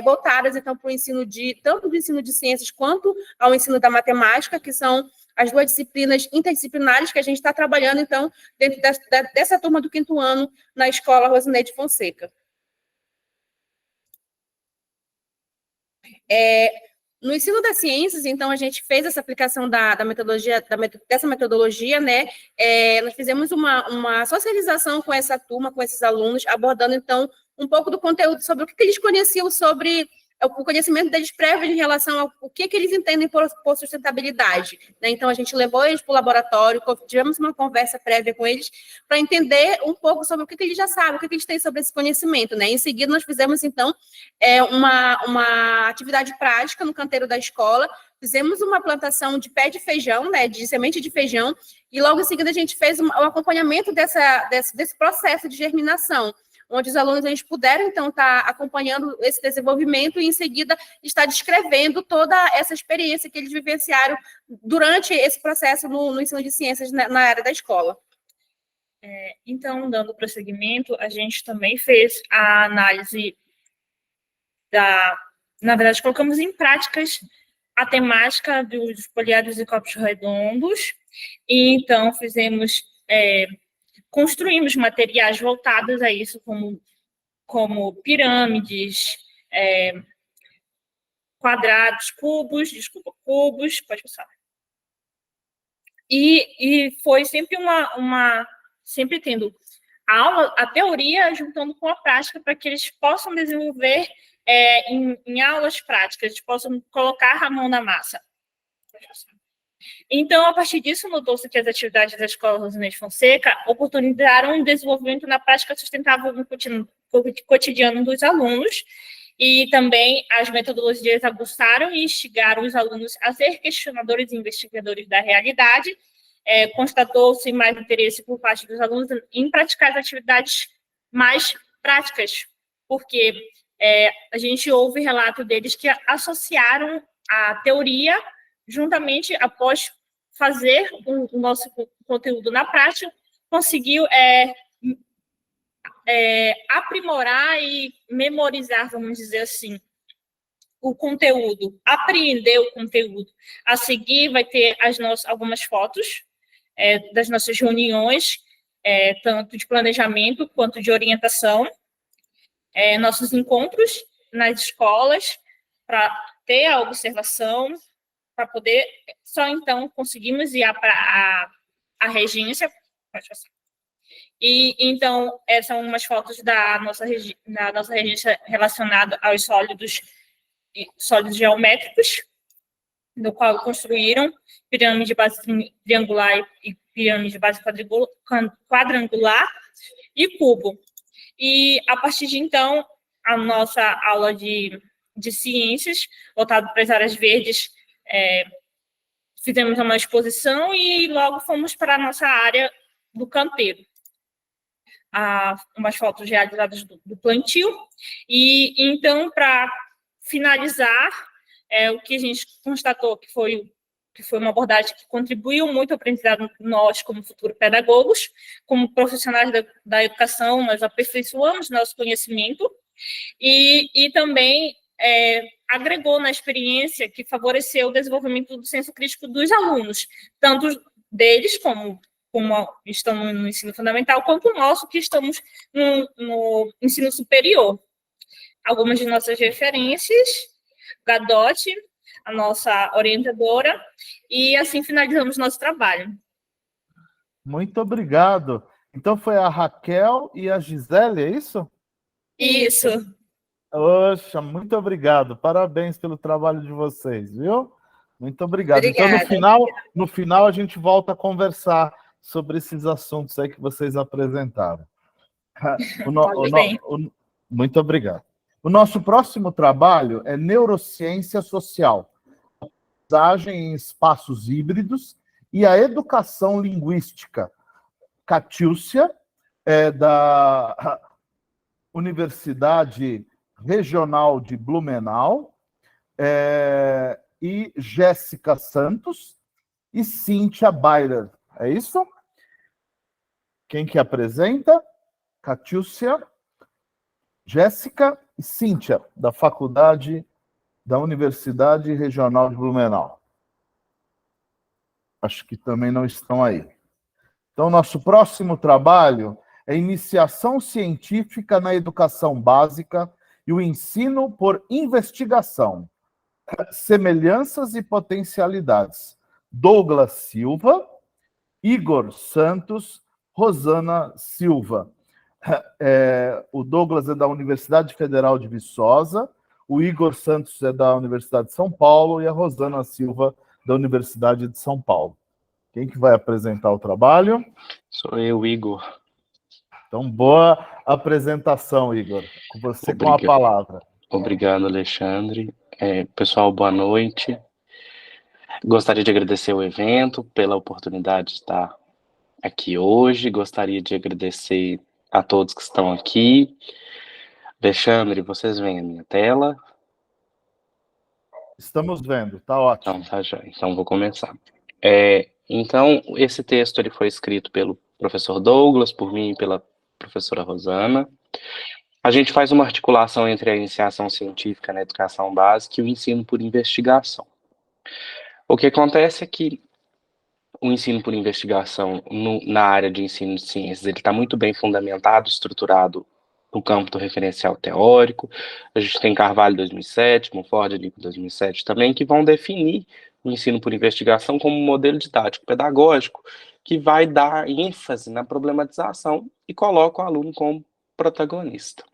voltadas, então, para o ensino tanto do ensino de ciências quanto ao ensino da matemática, que são as 2 disciplinas interdisciplinares que a gente está trabalhando, então, dentro dessa turma do 5º ano na Escola Rosineide Fonseca. No ensino das ciências, então, a gente fez essa aplicação dessa metodologia, né? Nós fizemos uma socialização com essa turma, com esses alunos, abordando, então, um pouco do conteúdo sobre o que eles conheciam sobre o conhecimento deles prévio em relação ao que eles entendem por sustentabilidade, né? Então, a gente levou eles para o laboratório, tivemos uma conversa prévia com eles para entender um pouco sobre o que eles já sabem, o que eles têm sobre esse conhecimento, né? Em seguida, nós fizemos, então, uma atividade prática no canteiro da escola, fizemos uma plantação de pé de feijão, né, de semente de feijão, e logo em seguida a gente fez o acompanhamento desse processo de germinação, onde os alunos eles puderam, então, estar acompanhando esse desenvolvimento e, em seguida, estar descrevendo toda essa experiência que eles vivenciaram durante esse processo no ensino de ciências na área da escola. Então, dando prosseguimento, a gente também fez a análise na verdade, colocamos em práticas a temática dos poliedros e copos redondos, e então construímos materiais voltados a isso, como pirâmides, quadrados, cubos, pode passar. e foi sempre sempre tendo a aula, a teoria juntando com a prática para que eles possam desenvolver em aulas práticas, eles possam colocar a mão na massa. Então, a partir disso, notou-se que as atividades da Escola Rosinete Fonseca oportunizaram um desenvolvimento na prática sustentável no cotidiano dos alunos, e também as metodologias aguçaram e instigaram os alunos a ser questionadores e investigadores da realidade. Constatou-se mais interesse por parte dos alunos em praticar as atividades mais práticas, porque a gente ouve relato deles que associaram a teoria juntamente após fazer o nosso conteúdo na prática, conseguiu aprimorar e memorizar, vamos dizer assim, o conteúdo, apreender o conteúdo. A seguir vai ter algumas fotos das nossas reuniões, tanto de planejamento quanto de orientação, nossos encontros nas escolas, para ter a observação, para poder, só então conseguimos ir para a regência. E então, essas são umas fotos da nossa regência relacionada aos sólidos geométricos, no qual construíram pirâmide de base triangular e pirâmide de base quadrangular e cubo. E, a partir de então, a nossa aula de ciências, voltada para as áreas verdes, fizemos uma exposição e logo fomos para a nossa área do canteiro. Umas fotos realizadas do plantio. E, então, para finalizar, o que a gente constatou que foi uma abordagem que contribuiu muito ao aprendizado nós, como futuros pedagogos, como profissionais da educação, nós aperfeiçoamos nosso conhecimento e também agregou na experiência que favoreceu o desenvolvimento do senso crítico dos alunos, tanto deles, como estão no ensino fundamental, quanto nosso, que estamos no ensino superior. Algumas de nossas referências, Gadotti, a nossa orientadora, e assim finalizamos nosso trabalho. Muito obrigado. Então foi a Raquel e a Gisele, é isso? Isso. Poxa, muito obrigado. Parabéns pelo trabalho de vocês, viu? Muito obrigado. Obrigada. Então, no final, a gente volta a conversar sobre esses assuntos aí que vocês apresentaram. Muito obrigado. O nosso próximo trabalho é Neurociência Social, aprendizagem em espaços híbridos e a educação linguística. Catiúcia, da Universidade Regional de Blumenau, e Jéssica Santos e Cíntia Bairer. É isso? Quem que apresenta? Catiúcia, Jéssica e Cíntia, da Universidade Regional de Blumenau. Acho que também não estão aí. Então, nosso próximo trabalho é Iniciação Científica na Educação Básica e o Ensino por Investigação, Semelhanças e Potencialidades. Douglas Silva, Igor Santos, Rosana Silva. O Douglas é da Universidade Federal de Viçosa, o Igor Santos é da Universidade de São Paulo e a Rosana Silva da Universidade de São Paulo. Quem que vai apresentar o trabalho? Sou eu, Igor. Então, boa apresentação, Igor. Com você com a palavra. Obrigado, Alexandre. Pessoal, boa noite. Gostaria de agradecer o evento pela oportunidade de estar aqui hoje. Gostaria de agradecer a todos que estão aqui. Alexandre, vocês veem a minha tela? Estamos vendo, tá ótimo. Então, tá já. Então, vou começar. Então, esse texto ele foi escrito pelo professor Douglas, por mim e pela professora Rosana. A gente faz uma articulação entre a iniciação científica na educação básica e o ensino por investigação. O que acontece é que o ensino por investigação na área de ensino de ciências, ele está muito bem fundamentado, estruturado no campo do referencial teórico. A gente tem Carvalho 2007, Monfort ali 2007 também, que vão definir o ensino por investigação como modelo didático-pedagógico que vai dar ênfase na problematização e coloca o aluno como protagonista.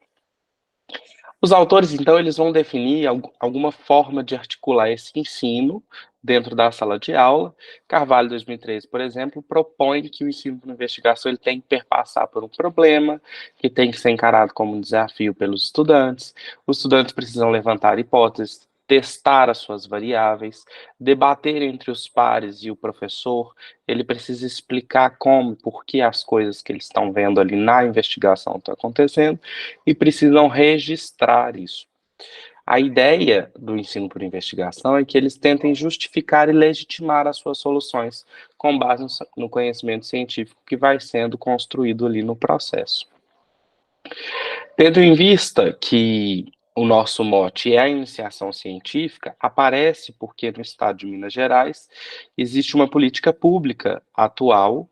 Os autores, então, eles vão definir alguma forma de articular esse ensino dentro da sala de aula. Carvalho, 2013, por exemplo, propõe que o ensino por investigação ele tem que perpassar por um problema, que tem que ser encarado como um desafio pelos estudantes. Os estudantes precisam levantar hipóteses, testar as suas variáveis, debater entre os pares e o professor. Ele precisa explicar como, por que as coisas que eles estão vendo ali na investigação estão acontecendo e precisam registrar isso. A ideia do ensino por investigação é que eles tentem justificar e legitimar as suas soluções com base no conhecimento científico que vai sendo construído ali no processo. Tendo em vista que o nosso mote é a iniciação científica, aparece porque no estado de Minas Gerais existe uma política pública atual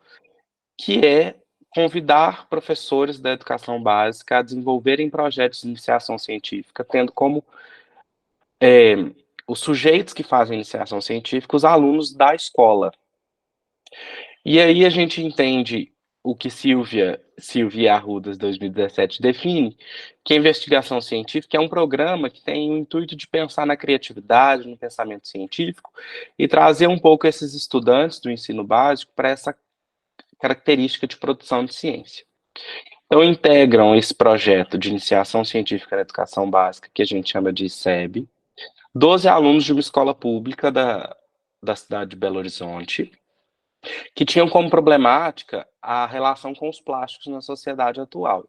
que é convidar professores da educação básica a desenvolverem projetos de iniciação científica, tendo como os sujeitos que fazem iniciação científica os alunos da escola. E aí a gente entende o que Silvia Arrudas, 2017, define, que a investigação científica é um programa que tem o intuito de pensar na criatividade, no pensamento científico, e trazer um pouco esses estudantes do ensino básico para essa característica de produção de ciência. Então, integram esse projeto de iniciação científica na educação básica, que a gente chama de ICEB, 12 alunos de uma escola pública da cidade de Belo Horizonte, que tinham como problemática a relação com os plásticos na sociedade atual.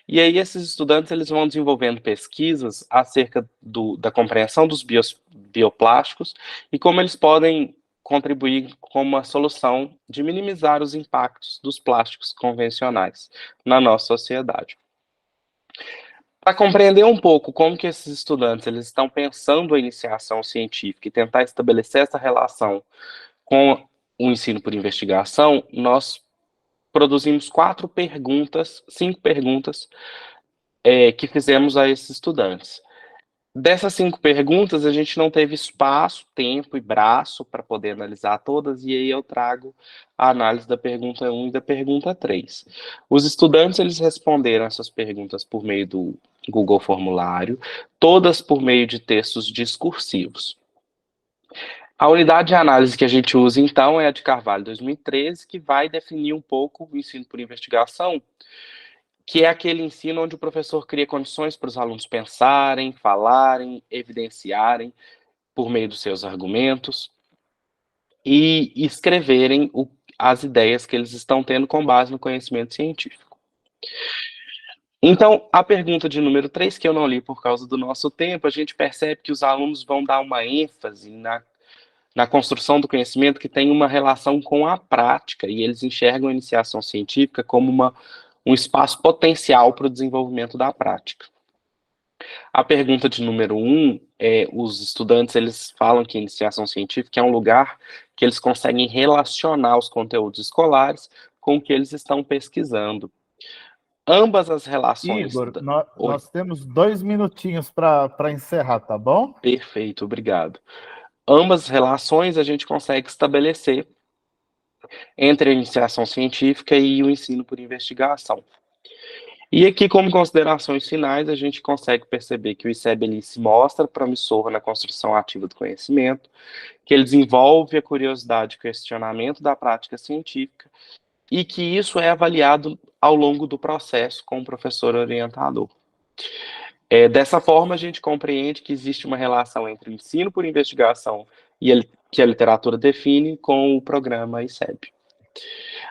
E aí esses estudantes eles vão desenvolvendo pesquisas acerca da compreensão dos bioplásticos e como eles podem contribuir com uma solução de minimizar os impactos dos plásticos convencionais na nossa sociedade. Para compreender um pouco como que esses estudantes eles estão pensando a iniciação científica e tentar estabelecer essa relação com o ensino por investigação, nós produzimos 5 perguntas que fizemos a esses estudantes. Dessas 5 perguntas, a gente não teve espaço, tempo e braço para poder analisar todas, e aí eu trago a análise da pergunta 1 e da pergunta 3. Os estudantes, eles responderam essas perguntas por meio do Google Formulário, todas por meio de textos discursivos. A unidade de análise que a gente usa, então, é a de Carvalho, 2013, que vai definir um pouco o ensino por investigação, que é aquele ensino onde o professor cria condições para os alunos pensarem, falarem, evidenciarem por meio dos seus argumentos e escreverem as ideias que eles estão tendo com base no conhecimento científico. Então, a pergunta de número 3, que eu não li por causa do nosso tempo, a gente percebe que os alunos vão dar uma ênfase na construção do conhecimento que tem uma relação com a prática, e eles enxergam a iniciação científica como um espaço potencial para o desenvolvimento da prática. A pergunta de número 1, os estudantes eles falam que a iniciação científica é um lugar que eles conseguem relacionar os conteúdos escolares com o que eles estão pesquisando. Ambas as relações... Igor, nós temos 2 minutinhos para encerrar, tá bom? Perfeito, obrigado. Ambas as relações a gente consegue estabelecer entre a iniciação científica e o ensino por investigação. E aqui, como considerações finais, a gente consegue perceber que o ICEB ele se mostra promissor na construção ativa do conhecimento, que ele desenvolve a curiosidade e questionamento da prática científica, e que isso é avaliado ao longo do processo com o professor orientador. Dessa forma, a gente compreende que existe uma relação entre o ensino por investigação que a literatura define com o programa ICEB.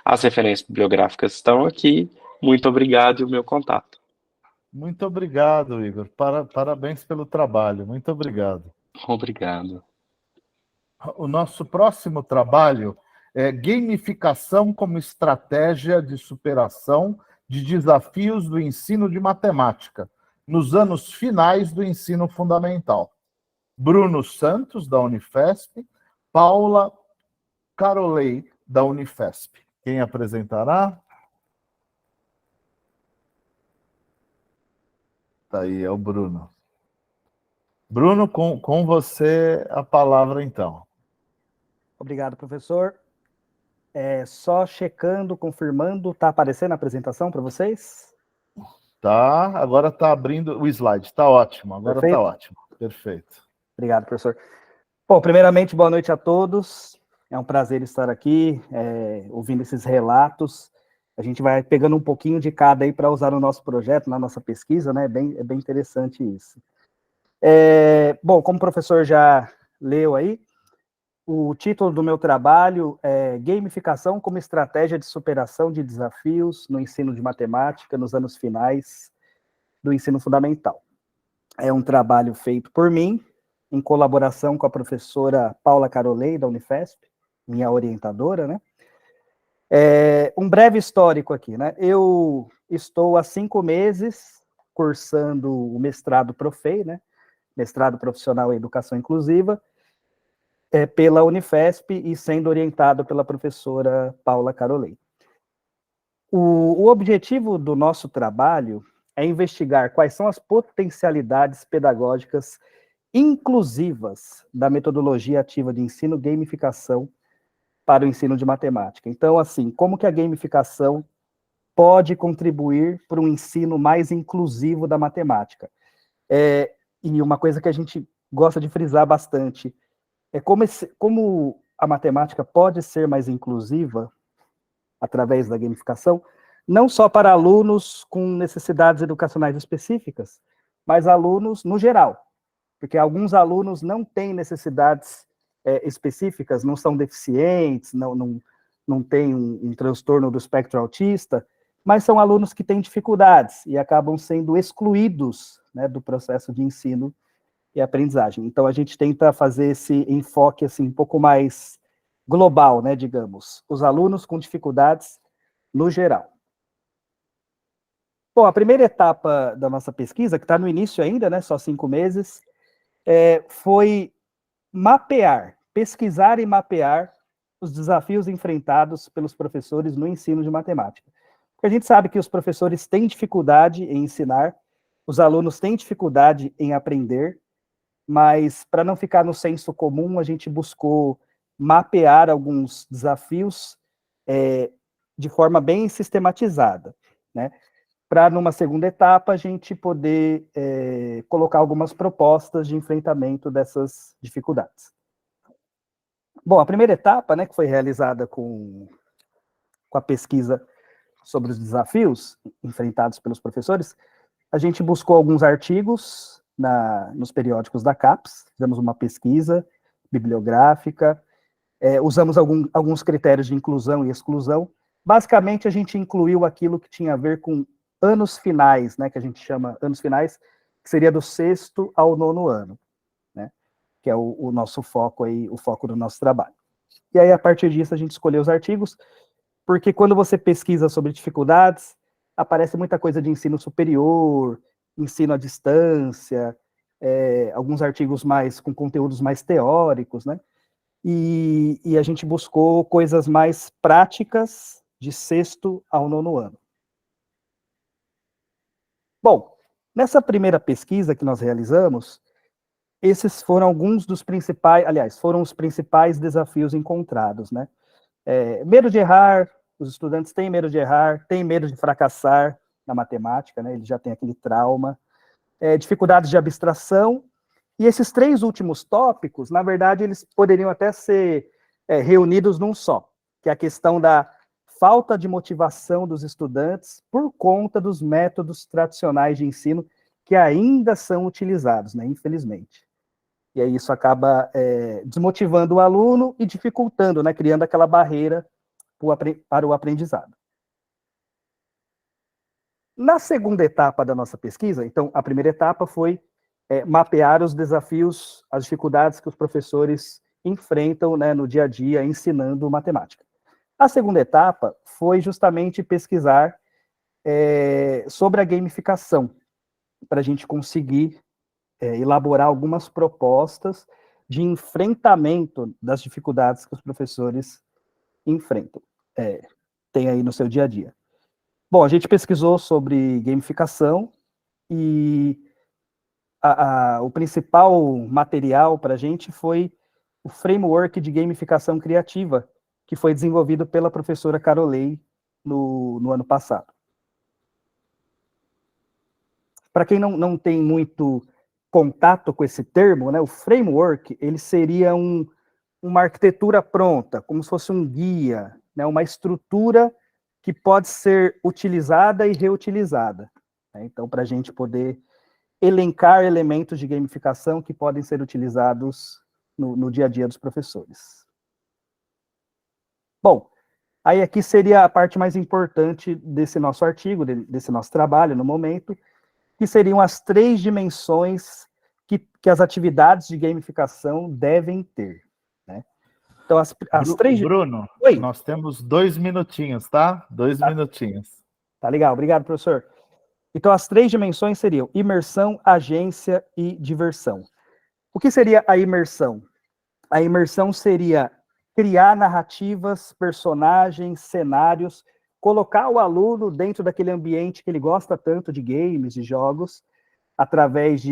As referências bibliográficas estão aqui. Muito obrigado e o meu contato. Muito obrigado, Igor. Parabéns pelo trabalho. Muito obrigado. Obrigado. O nosso próximo trabalho é Gamificação como estratégia de superação de desafios do ensino de matemática nos anos finais do ensino fundamental. Bruno Santos, da Unifesp, Paula Carolei, da Unifesp. Quem apresentará? Tá aí, é o Bruno. Bruno, com você a palavra, então. Obrigado, professor. Só checando, confirmando, está aparecendo a apresentação para vocês? Tá, agora está abrindo o slide, está ótimo, agora está Perfeito? ótimo, perfeito. Obrigado, professor. Bom, primeiramente, boa noite a todos. É um prazer estar aqui, ouvindo esses relatos. A gente vai pegando um pouquinho de cada aí para usar no nosso projeto, na nossa pesquisa, né? É bem interessante isso. Bom, como o professor já leu aí, o título do meu trabalho é Gamificação como estratégia de superação de desafios no ensino de matemática nos anos finais do ensino fundamental. É um trabalho feito por mim, em colaboração com a professora Paula Carolei, da Unifesp, minha orientadora, né? Um breve histórico aqui, né? Eu estou há 5 meses cursando o mestrado Profei, né? Mestrado Profissional em Educação Inclusiva, pela Unifesp e sendo orientado pela professora Paula Carolei. O objetivo do nosso trabalho é investigar quais são as potencialidades pedagógicas inclusivas da metodologia ativa de ensino gamificação para o ensino de matemática. Então, assim, como que a gamificação pode contribuir para um ensino mais inclusivo da matemática? E uma coisa que a gente gosta de frisar bastante é como a matemática pode ser mais inclusiva através da gamificação, não só para alunos com necessidades educacionais específicas, mas alunos no geral, porque alguns alunos não têm necessidades específicas, não são deficientes, não têm um transtorno do espectro autista, mas são alunos que têm dificuldades e acabam sendo excluídos, né, do processo de ensino e aprendizagem. Então, a gente tenta fazer esse enfoque assim, um pouco mais global, né, digamos, os alunos com dificuldades no geral. Bom, a primeira etapa da nossa pesquisa, que está no início ainda, né, só 5 meses, foi pesquisar e mapear os desafios enfrentados pelos professores no ensino de matemática. Porque a gente sabe que os professores têm dificuldade em ensinar, os alunos têm dificuldade em aprender, mas para não ficar no senso comum, a gente buscou mapear alguns desafios de forma bem sistematizada, né? Para, numa segunda etapa, a gente poder colocar algumas propostas de enfrentamento dessas dificuldades. Bom, a primeira etapa, né, que foi realizada com a pesquisa sobre os desafios enfrentados pelos professores, a gente buscou alguns artigos nos periódicos da CAPES, fizemos uma pesquisa bibliográfica, usamos alguns critérios de inclusão e exclusão. Basicamente, a gente incluiu aquilo que tinha a ver com anos finais, né, que a gente chama anos finais, que seria do 6º ao 9º ano, né, que é o nosso foco aí, o foco do nosso trabalho. E aí, a partir disso, a gente escolheu os artigos, porque quando você pesquisa sobre dificuldades, aparece muita coisa de ensino superior, ensino à distância, alguns artigos com conteúdos mais teóricos, né? E a gente buscou coisas mais práticas de 6º ao 9º ano. Bom, nessa primeira pesquisa que nós realizamos, esses foram alguns dos principais, aliás, foram os principais desafios encontrados, né? Medo de errar, os estudantes têm medo de errar, têm medo de fracassar na matemática, né? Eles já têm aquele trauma, dificuldades de abstração, e esses 3 últimos tópicos, na verdade, eles poderiam até ser reunidos num só, que é a questão da falta de motivação dos estudantes por conta dos métodos tradicionais de ensino que ainda são utilizados, né, infelizmente. E aí isso acaba desmotivando o aluno e dificultando, né, criando aquela barreira para o aprendizado. Na segunda etapa da nossa pesquisa, então, a primeira etapa foi mapear os desafios, as dificuldades que os professores enfrentam, né, no dia a dia ensinando matemática. A segunda etapa foi justamente pesquisar sobre a gamificação, para a gente conseguir elaborar algumas propostas de enfrentamento das dificuldades que os professores enfrentam, tem aí no seu dia a dia. Bom, a gente pesquisou sobre gamificação e o principal material para a gente foi o framework de gamificação criativa, que foi desenvolvido pela professora Carolei no ano passado. Para quem não tem muito contato com esse termo, né, o framework, ele seria uma arquitetura pronta, como se fosse um guia, né, uma estrutura que pode ser utilizada e reutilizada. Né? Então, para a gente poder elencar elementos de gamificação que podem ser utilizados no dia a dia dos professores. Bom, aí aqui seria a parte mais importante desse nosso artigo, desse nosso trabalho no momento, que seriam as 3 dimensões que as atividades de gamificação devem ter. Né? Então, as 3... Bruno, Oi. Nós temos 2 minutinhos, tá? 2 minutinhos. Tá legal, obrigado, professor. Então, as 3 dimensões seriam imersão, agência e diversão. O que seria a imersão? A imersão seria criar narrativas, personagens, cenários, colocar o aluno dentro daquele ambiente que ele gosta tanto de games, de jogos, através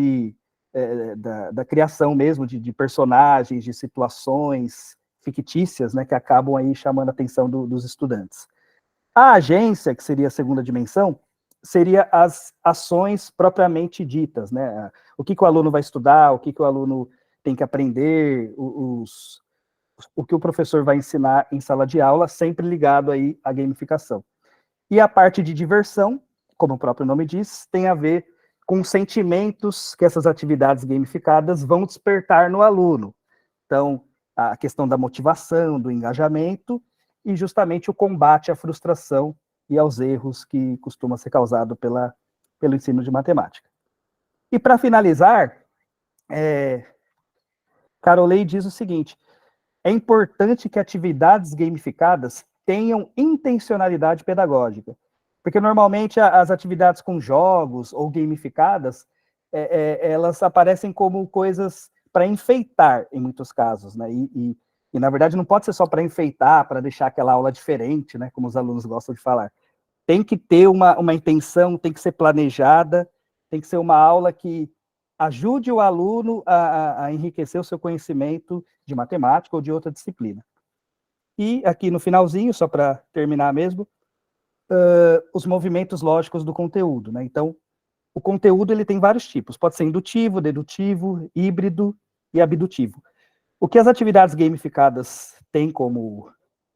da criação mesmo de personagens, de situações fictícias, né, que acabam aí chamando a atenção dos estudantes. A agência, que seria a segunda dimensão, seria as ações propriamente ditas, né? O que o aluno vai estudar, o que o aluno tem que aprender, o que o professor vai ensinar em sala de aula, sempre ligado aí à gamificação. E a parte de diversão, como o próprio nome diz, tem a ver com sentimentos que essas atividades gamificadas vão despertar no aluno. Então, a questão da motivação, do engajamento, e justamente o combate à frustração e aos erros que costuma ser causado pelo ensino de matemática. E para finalizar, Carolei diz o seguinte: é importante que atividades gamificadas tenham intencionalidade pedagógica, porque normalmente as atividades com jogos ou gamificadas, elas aparecem como coisas para enfeitar, em muitos casos, né? E, na verdade, não pode ser só para enfeitar, para deixar aquela aula diferente, né? Como os alunos gostam de falar. Tem que ter uma intenção, tem que ser planejada, tem que ser uma aula que ajude o aluno a enriquecer o seu conhecimento de matemática ou de outra disciplina. E aqui no finalzinho, só para terminar mesmo, os movimentos lógicos do conteúdo, né? Então, o conteúdo ele tem vários tipos, pode ser indutivo, dedutivo, híbrido e abdutivo. O que as atividades gamificadas têm como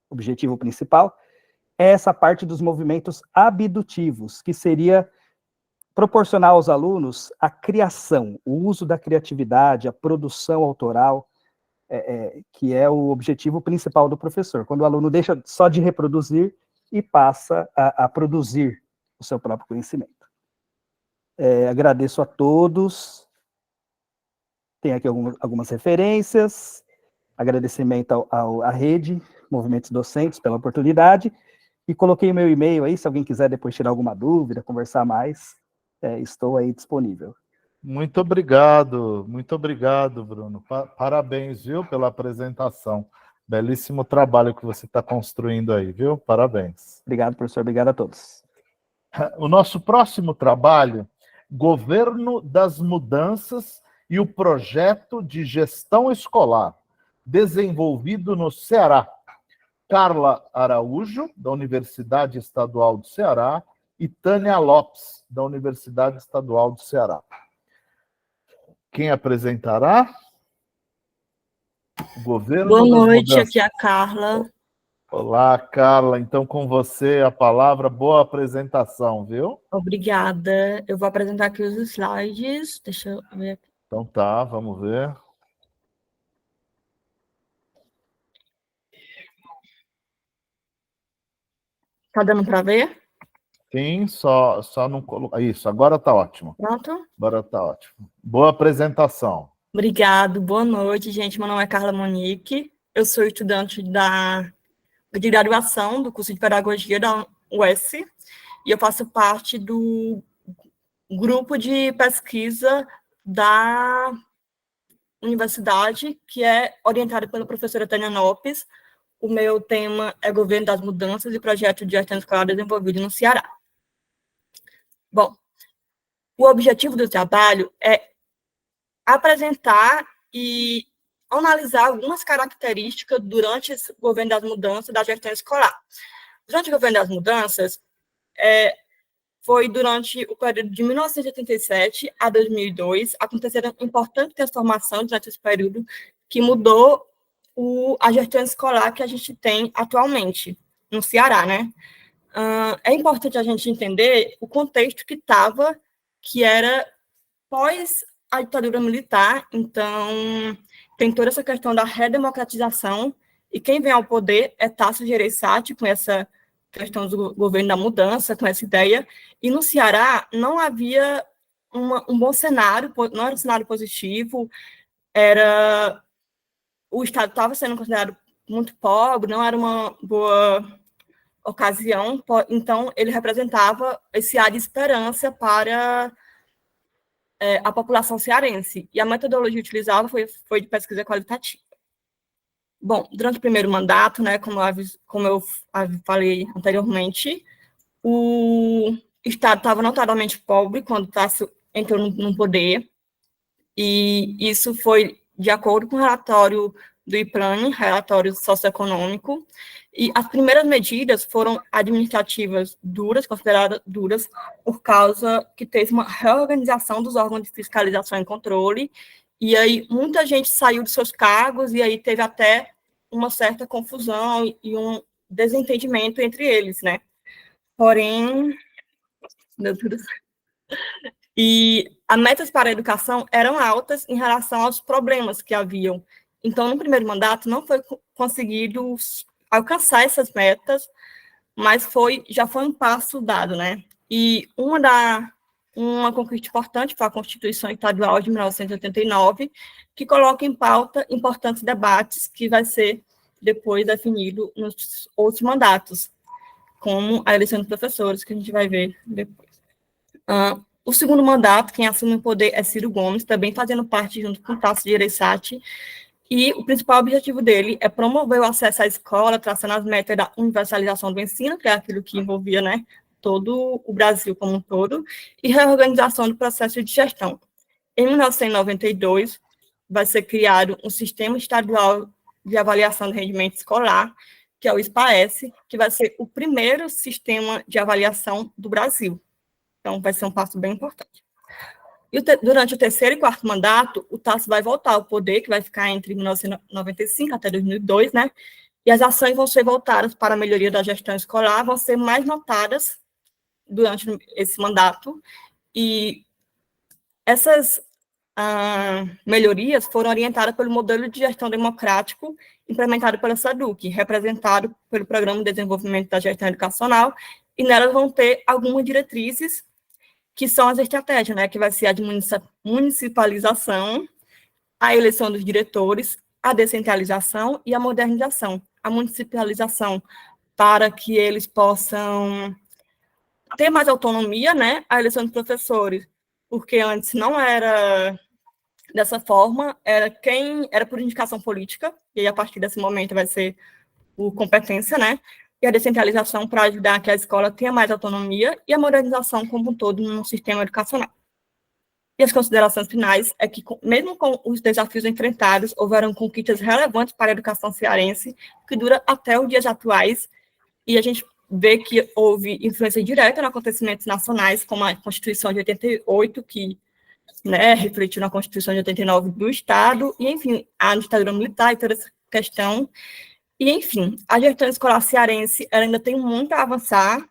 objetivo principal é essa parte dos movimentos abdutivos, que seria proporcionar aos alunos a criação, o uso da criatividade, a produção autoral, que é o objetivo principal do professor, quando o aluno deixa só de reproduzir e passa a produzir o seu próprio conhecimento. Agradeço a todos, tem aqui algumas referências, agradecimento à rede, Movimentos Docentes, pela oportunidade, e coloquei o meu e-mail aí, se alguém quiser depois tirar alguma dúvida, conversar mais, estou aí disponível. Muito obrigado, Bruno. Parabéns, viu, pela apresentação. Belíssimo trabalho que você está construindo aí, viu? Parabéns. Obrigado, professor. Obrigado a todos. O nosso próximo trabalho, Governo das Mudanças e o Projeto de Gestão Escolar, desenvolvido no Ceará. Carla Araújo, da Universidade Estadual do Ceará, e Tânia Lopes, da Universidade Estadual do Ceará. Quem apresentará? O Governo Boa das noite, Mudanças. aqui é a Carla. Olá, Carla. Então, com você a palavra. Boa apresentação, viu? Obrigada. Eu vou apresentar aqui os slides. Deixa eu ver aqui. Então tá, vamos ver. Tá dando para ver? Sim, só não colocar. Isso, agora tá ótimo. Pronto? Agora tá ótimo. Boa apresentação. Obrigado. Boa noite, gente. Meu nome é Carla Monique. Eu sou estudante de graduação do curso de Pedagogia da UES e eu faço parte do grupo de pesquisa da universidade, que é orientado pela professora Tânia Lopes. O meu tema é Governo das Mudanças e Projeto de Gestão Escolar desenvolvido no Ceará. Bom, o objetivo do trabalho é apresentar e analisar algumas características durante esse governo das mudanças da gestão escolar. Durante o governo das mudanças, foi durante o período de 1987 a 2002, aconteceram importantes transformações durante esse período que mudou a gestão escolar que a gente tem atualmente no Ceará, né? É importante a gente entender o contexto que era pós a ditadura militar, então tem toda essa questão da redemocratização, e quem vem ao poder é Tasso Gereissati, com essa questão do governo da mudança, com essa ideia, e no Ceará não havia um bom cenário, não era um cenário positivo, o Estado estava sendo considerado muito pobre, não era uma boa ocasião, então ele representava esse ar de esperança para a população cearense, e a metodologia utilizada foi de pesquisa qualitativa. Bom, durante o primeiro mandato, né, como eu falei anteriormente, o Estado estava notadamente pobre quando Tasso entrou no poder, e isso foi de acordo com o relatório do IPLAN, relatório socioeconômico, e as primeiras medidas foram administrativas duras, consideradas duras, por causa que teve uma reorganização dos órgãos de fiscalização e controle, e aí muita gente saiu de seus cargos, e aí teve até uma certa confusão e um desentendimento entre eles, né? Porém, deu tudo certo. E as metas para a educação eram altas em relação aos problemas que haviam. Então, no primeiro mandato, não foi conseguido alcançar essas metas, mas já foi um passo dado, né? E uma conquista importante foi a Constituição Estadual de 1989, que coloca em pauta importantes debates que vai ser depois definido nos outros mandatos, como a eleição de professores, que a gente vai ver depois. O segundo mandato, quem assume o poder é Ciro Gomes, também fazendo parte junto com Tasso Gereissati, e o principal objetivo dele é promover o acesso à escola, traçando as metas da universalização do ensino, que é aquilo que envolvia, né, todo o Brasil como um todo, e reorganização do processo de gestão. Em 1992, vai ser criado um Sistema Estadual de Avaliação de Rendimento Escolar, que é o SPAES, que vai ser o primeiro sistema de avaliação do Brasil. Então, vai ser um passo bem importante. E durante o terceiro e quarto mandato, o Tasso vai voltar ao poder, que vai ficar entre 1995 até 2002, né? E as ações vão ser voltadas para a melhoria da gestão escolar, vão ser mais notadas durante esse mandato, e essas melhorias foram orientadas pelo modelo de gestão democrático implementado pela SEDUC, representado pelo Programa de Desenvolvimento da Gestão Educacional, e nelas vão ter algumas diretrizes que são as estratégias, né, que vai ser a de municipalização, a eleição dos diretores, a descentralização e a modernização. A municipalização para que eles possam ter mais autonomia, né, a eleição dos professores, porque antes não era dessa forma, era por indicação política, e aí, a partir desse momento vai ser por competência, né, e a descentralização para ajudar que a escola tenha mais autonomia, e a modernização como um todo no sistema educacional. E as considerações finais é que, mesmo com os desafios enfrentados, houveram conquistas relevantes para a educação cearense, que dura até os dias atuais, e a gente vê que houve influência direta em acontecimentos nacionais, como a Constituição de 88, que, né, refletiu na Constituição de 89 do Estado, e, enfim, a ditadura militar e toda essa questão. E, enfim, a gestão escolar cearense ela ainda tem muito a avançar,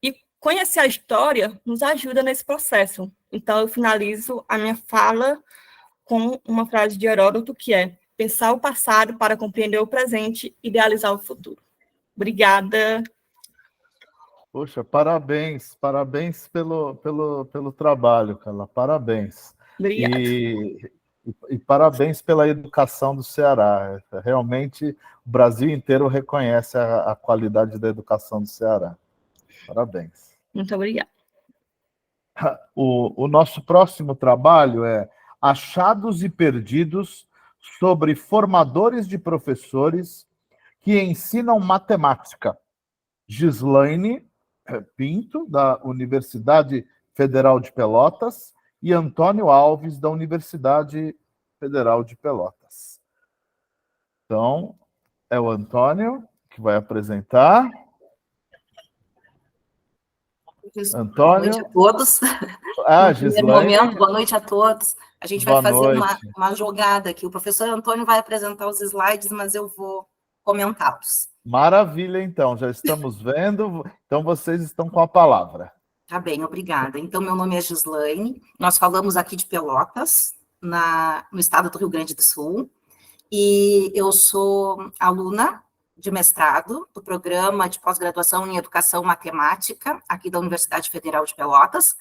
e conhecer a história nos ajuda nesse processo. Então, eu finalizo a minha fala com uma frase de Heródoto, que é: pensar o passado para compreender o presente, idealizar o futuro. Obrigada. Poxa, parabéns pelo trabalho, Carla, parabéns. Obrigada. E parabéns pela educação do Ceará. Realmente, o Brasil inteiro reconhece a qualidade da educação do Ceará. Parabéns. Muito obrigada. O nosso próximo trabalho é Achados e Perdidos sobre formadores de professores que ensinam matemática. Gislaine Pinto, da Universidade Federal de Pelotas, e Antônio Alves, da Universidade Federal de Pelotas. Então, é o Antônio que vai apresentar. Antônio. Boa noite a todos. Ah, No primeiro Gislaine. momento, boa noite a todos. A gente vai Boa fazer noite. uma jogada aqui. O professor Antônio vai apresentar os slides, mas eu vou comentá-los. Maravilha, então. Já estamos vendo. Então, vocês estão com a palavra. Tá bem, obrigada. Então, meu nome é Gislaine. Nós falamos aqui de Pelotas, no estado do Rio Grande do Sul. E eu sou aluna de mestrado do programa de pós-graduação em Educação Matemática, aqui da Universidade Federal de Pelotas.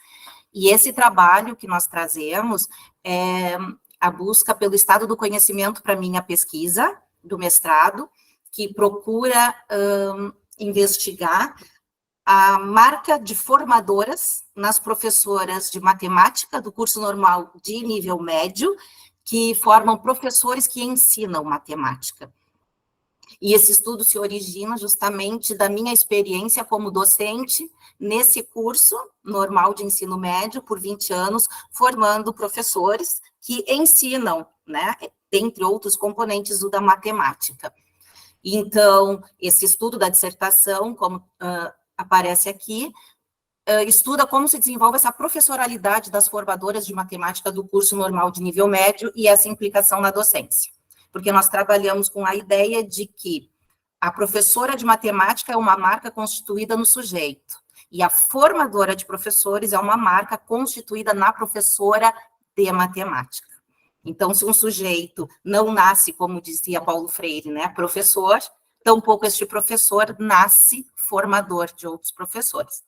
E esse trabalho que nós trazemos é a busca pelo estado do conhecimento para minha pesquisa do mestrado, que procura investigar a marca de formadoras nas professoras de matemática do curso normal de nível médio, que formam professores que ensinam matemática. E esse estudo se origina justamente da minha experiência como docente nesse curso normal de ensino médio por 20 anos, formando professores que ensinam, né, dentre outros componentes, o da matemática. Então, esse estudo da dissertação, como aparece aqui, estuda como se desenvolve essa professoralidade das formadoras de matemática do curso normal de nível médio e essa implicação na docência. Porque nós trabalhamos com a ideia de que a professora de matemática é uma marca constituída no sujeito, e a formadora de professores é uma marca constituída na professora de matemática. Então, se um sujeito não nasce, como dizia Paulo Freire, né, professor, tampouco este professor nasce formador de outros professores.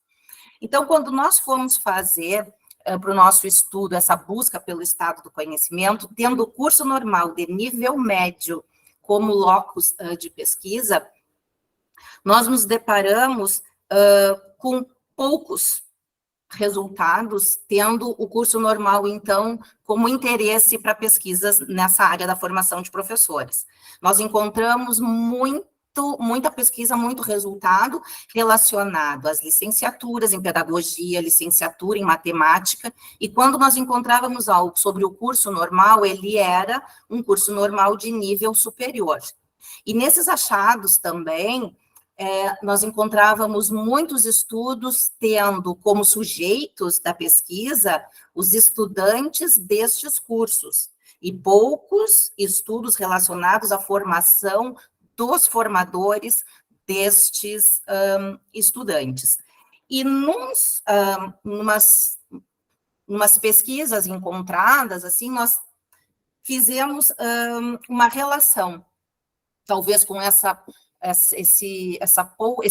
Então, quando nós fomos fazer para o nosso estudo essa busca pelo estado do conhecimento, tendo o curso normal de nível médio como locus de pesquisa, nós nos deparamos com poucos resultados, tendo o curso normal, então, como interesse para pesquisas nessa área da formação de professores. Nós encontramos muita pesquisa, muito resultado relacionado às licenciaturas em pedagogia, licenciatura em matemática, e quando nós encontrávamos algo sobre o curso normal, ele era um curso normal de nível superior. E nesses achados também, nós encontrávamos muitos estudos tendo como sujeitos da pesquisa os estudantes destes cursos, e poucos estudos relacionados à formação dos formadores destes estudantes. E numas pesquisas encontradas, assim, nós fizemos uma relação, talvez com esse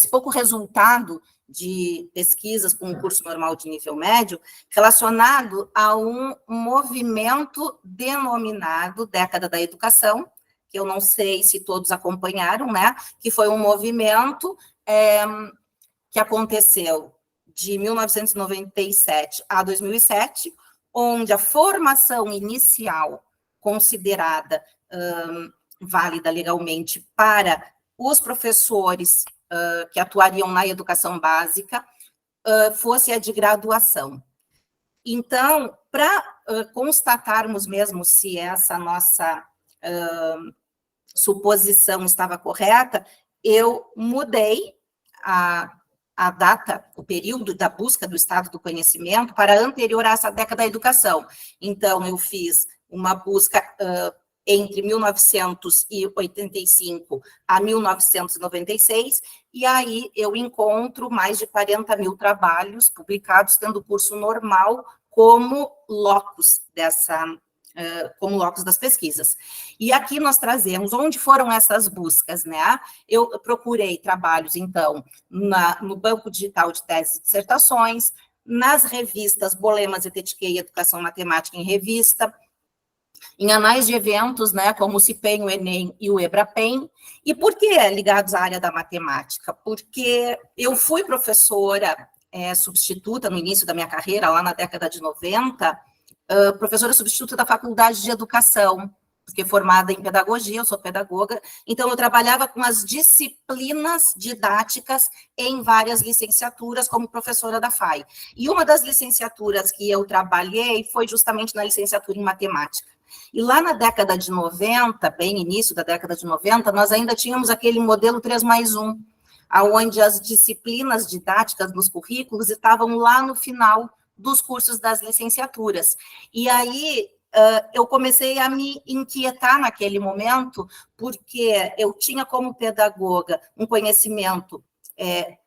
pouco resultado de pesquisas com o curso normal de nível médio, relacionado a um movimento denominado Década da Educação, que eu não sei se todos acompanharam, né, que foi um movimento que aconteceu de 1997 a 2007, onde a formação inicial considerada válida legalmente para os professores que atuariam na educação básica fosse a de graduação. Então, para constatarmos mesmo se essa nossa suposição estava correta, eu mudei a data, o período da busca do estado do conhecimento para anterior a essa década da educação. Então, eu fiz uma busca entre 1985 a 1996, e aí eu encontro mais de 40 mil trabalhos publicados, tendo o curso normal como locus como locus das pesquisas. E aqui nós trazemos onde foram essas buscas, né? Eu procurei trabalhos, então, no Banco Digital de Teses e Dissertações, nas revistas Bolemas, Etetiquê e Educação Matemática em Revista, em anais de eventos, né, como o CIPEM, o Enem e o EBRAPEN. E por que ligados à área da matemática? Porque eu fui professora substituta no início da minha carreira, lá na década de 90, professora substituta da Faculdade de Educação, porque formada em pedagogia, eu sou pedagoga, então eu trabalhava com as disciplinas didáticas em várias licenciaturas como professora da FAI. E uma das licenciaturas que eu trabalhei foi justamente na licenciatura em matemática. E lá na década de 90, bem início da década de 90, nós ainda tínhamos aquele modelo 3+1, onde as disciplinas didáticas nos currículos estavam lá no final dos cursos das licenciaturas. E aí eu comecei a me inquietar naquele momento, porque eu tinha como pedagoga um conhecimento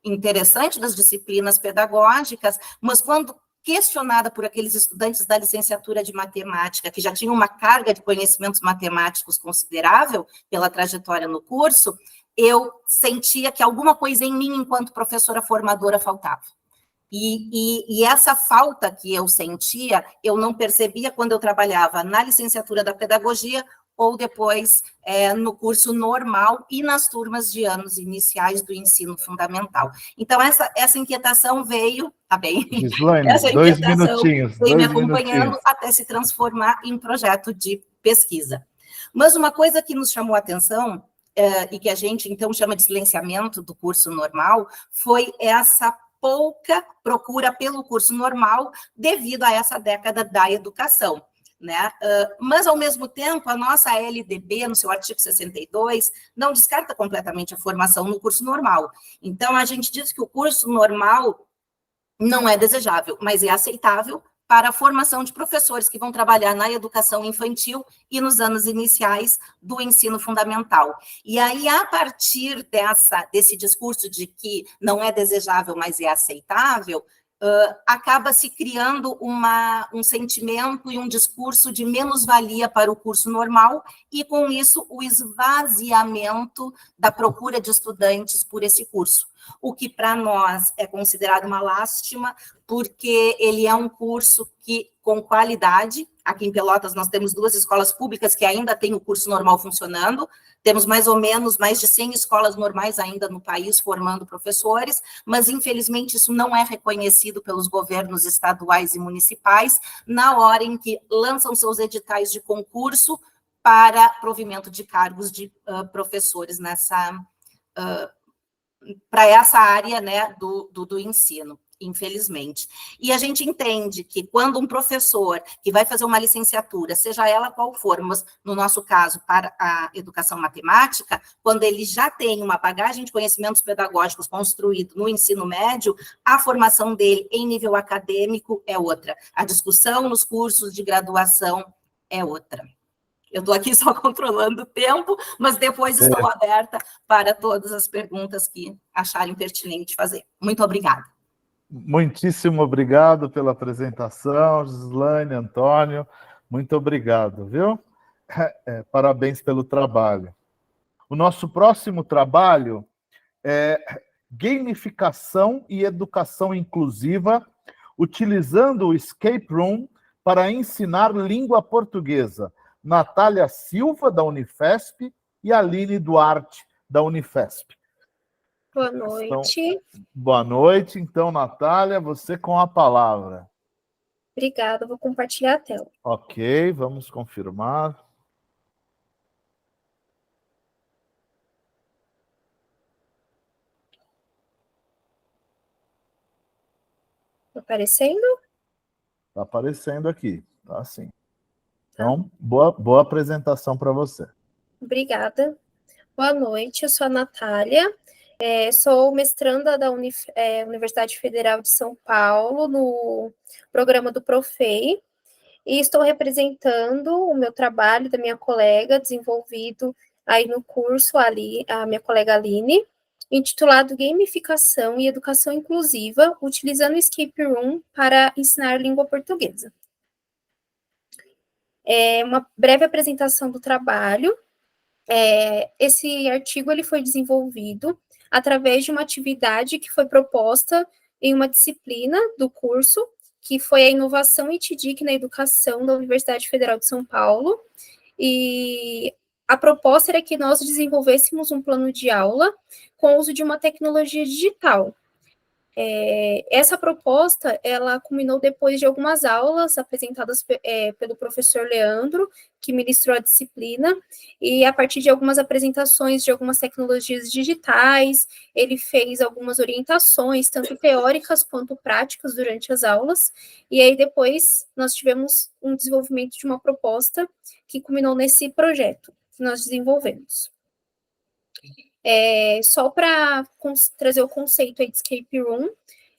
interessante das disciplinas pedagógicas, mas quando questionada por aqueles estudantes da licenciatura de matemática, que já tinham uma carga de conhecimentos matemáticos considerável pela trajetória no curso, eu sentia que alguma coisa em mim, enquanto professora formadora, faltava. E essa falta que eu sentia, eu não percebia quando eu trabalhava na licenciatura da pedagogia ou depois no curso normal e nas turmas de anos iniciais do ensino fundamental. Então, essa inquietação veio, tá bem? Gislaine, Essa 2 inquietação minutinhos. veio me 2 acompanhando minutinhos. até se transformar em projeto de pesquisa. Mas uma coisa que nos chamou a atenção, e que a gente, então, chama de silenciamento do curso normal, foi essa pouca procura pelo curso normal devido a essa década da educação, né? Mas, ao mesmo tempo, a nossa LDB, no seu artigo 62, não descarta completamente a formação no curso normal. Então, a gente diz que o curso normal não é desejável, mas é aceitável para a formação de professores que vão trabalhar na educação infantil e nos anos iniciais do ensino fundamental. E aí, a partir desse discurso de que não é desejável, mas é aceitável, acaba se criando um sentimento e um discurso de menos-valia para o curso normal e, com isso, o esvaziamento da procura de estudantes por esse curso, o que para nós é considerado uma lástima, porque ele é um curso que, com qualidade, aqui em Pelotas nós temos 2 escolas públicas que ainda têm o curso normal funcionando, temos mais ou menos mais de 100 escolas normais ainda no país formando professores, mas infelizmente isso não é reconhecido pelos governos estaduais e municipais na hora em que lançam seus editais de concurso para provimento de cargos de professores para essa área, né, do ensino, infelizmente. E a gente entende que quando um professor que vai fazer uma licenciatura, seja ela qual for, mas no nosso caso para a educação matemática, quando ele já tem uma bagagem de conhecimentos pedagógicos construído no ensino médio, a formação dele em nível acadêmico é outra. A discussão nos cursos de graduação é outra. Eu estou aqui só controlando o tempo, mas depois estou aberta para todas as perguntas que acharem pertinente fazer. Muito obrigada. Muitíssimo obrigado pela apresentação, Gislaine, Antônio. Muito obrigado, viu? Parabéns pelo trabalho. O nosso próximo trabalho é gamificação e educação inclusiva, utilizando o Escape Room para ensinar língua portuguesa. Natália Silva, da Unifesp, e Aline Duarte, da Unifesp. Boa noite. Boa noite. Então, Natália, você com a palavra. Obrigada, vou compartilhar a tela. Ok, vamos confirmar. Está aparecendo? Está aparecendo aqui, tá sim. Então, boa apresentação para você. Obrigada. Boa noite, eu sou a Natália, sou mestranda da Universidade Federal de São Paulo, no programa do Profei, e estou representando o meu trabalho da minha colega, desenvolvido aí no curso, a minha colega Aline, intitulado Gamificação e Educação Inclusiva, utilizando o Escape Room para ensinar língua portuguesa. Uma breve apresentação do trabalho. Esse artigo ele foi desenvolvido através de uma atividade que foi proposta em uma disciplina do curso, que foi a Inovação e TDIC na Educação da Universidade Federal de São Paulo, e a proposta era que nós desenvolvêssemos um plano de aula com o uso de uma tecnologia digital. Essa proposta, ela culminou depois de algumas aulas apresentadas pelo professor Leandro, que ministrou a disciplina, e a partir de algumas apresentações de algumas tecnologias digitais, ele fez algumas orientações, tanto teóricas quanto práticas, durante as aulas, e aí depois nós tivemos um desenvolvimento de uma proposta que culminou nesse projeto que nós desenvolvemos. Só para trazer o conceito aí de escape room,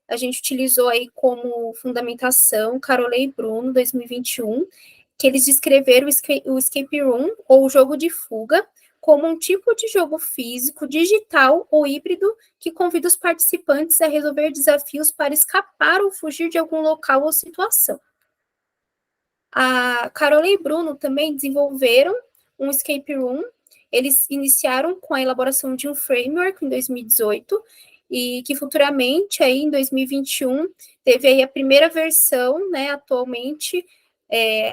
a gente utilizou aí como fundamentação Carolei e Bruno, 2021, que eles descreveram o escape room, ou jogo de fuga, como um tipo de jogo físico, digital ou híbrido que convida os participantes a resolver desafios para escapar ou fugir de algum local ou situação. A Carolei e Bruno também desenvolveram um escape room. Eles iniciaram com a elaboração de um framework em 2018 e que futuramente, aí, em 2021, teve aí a primeira versão, né, atualmente,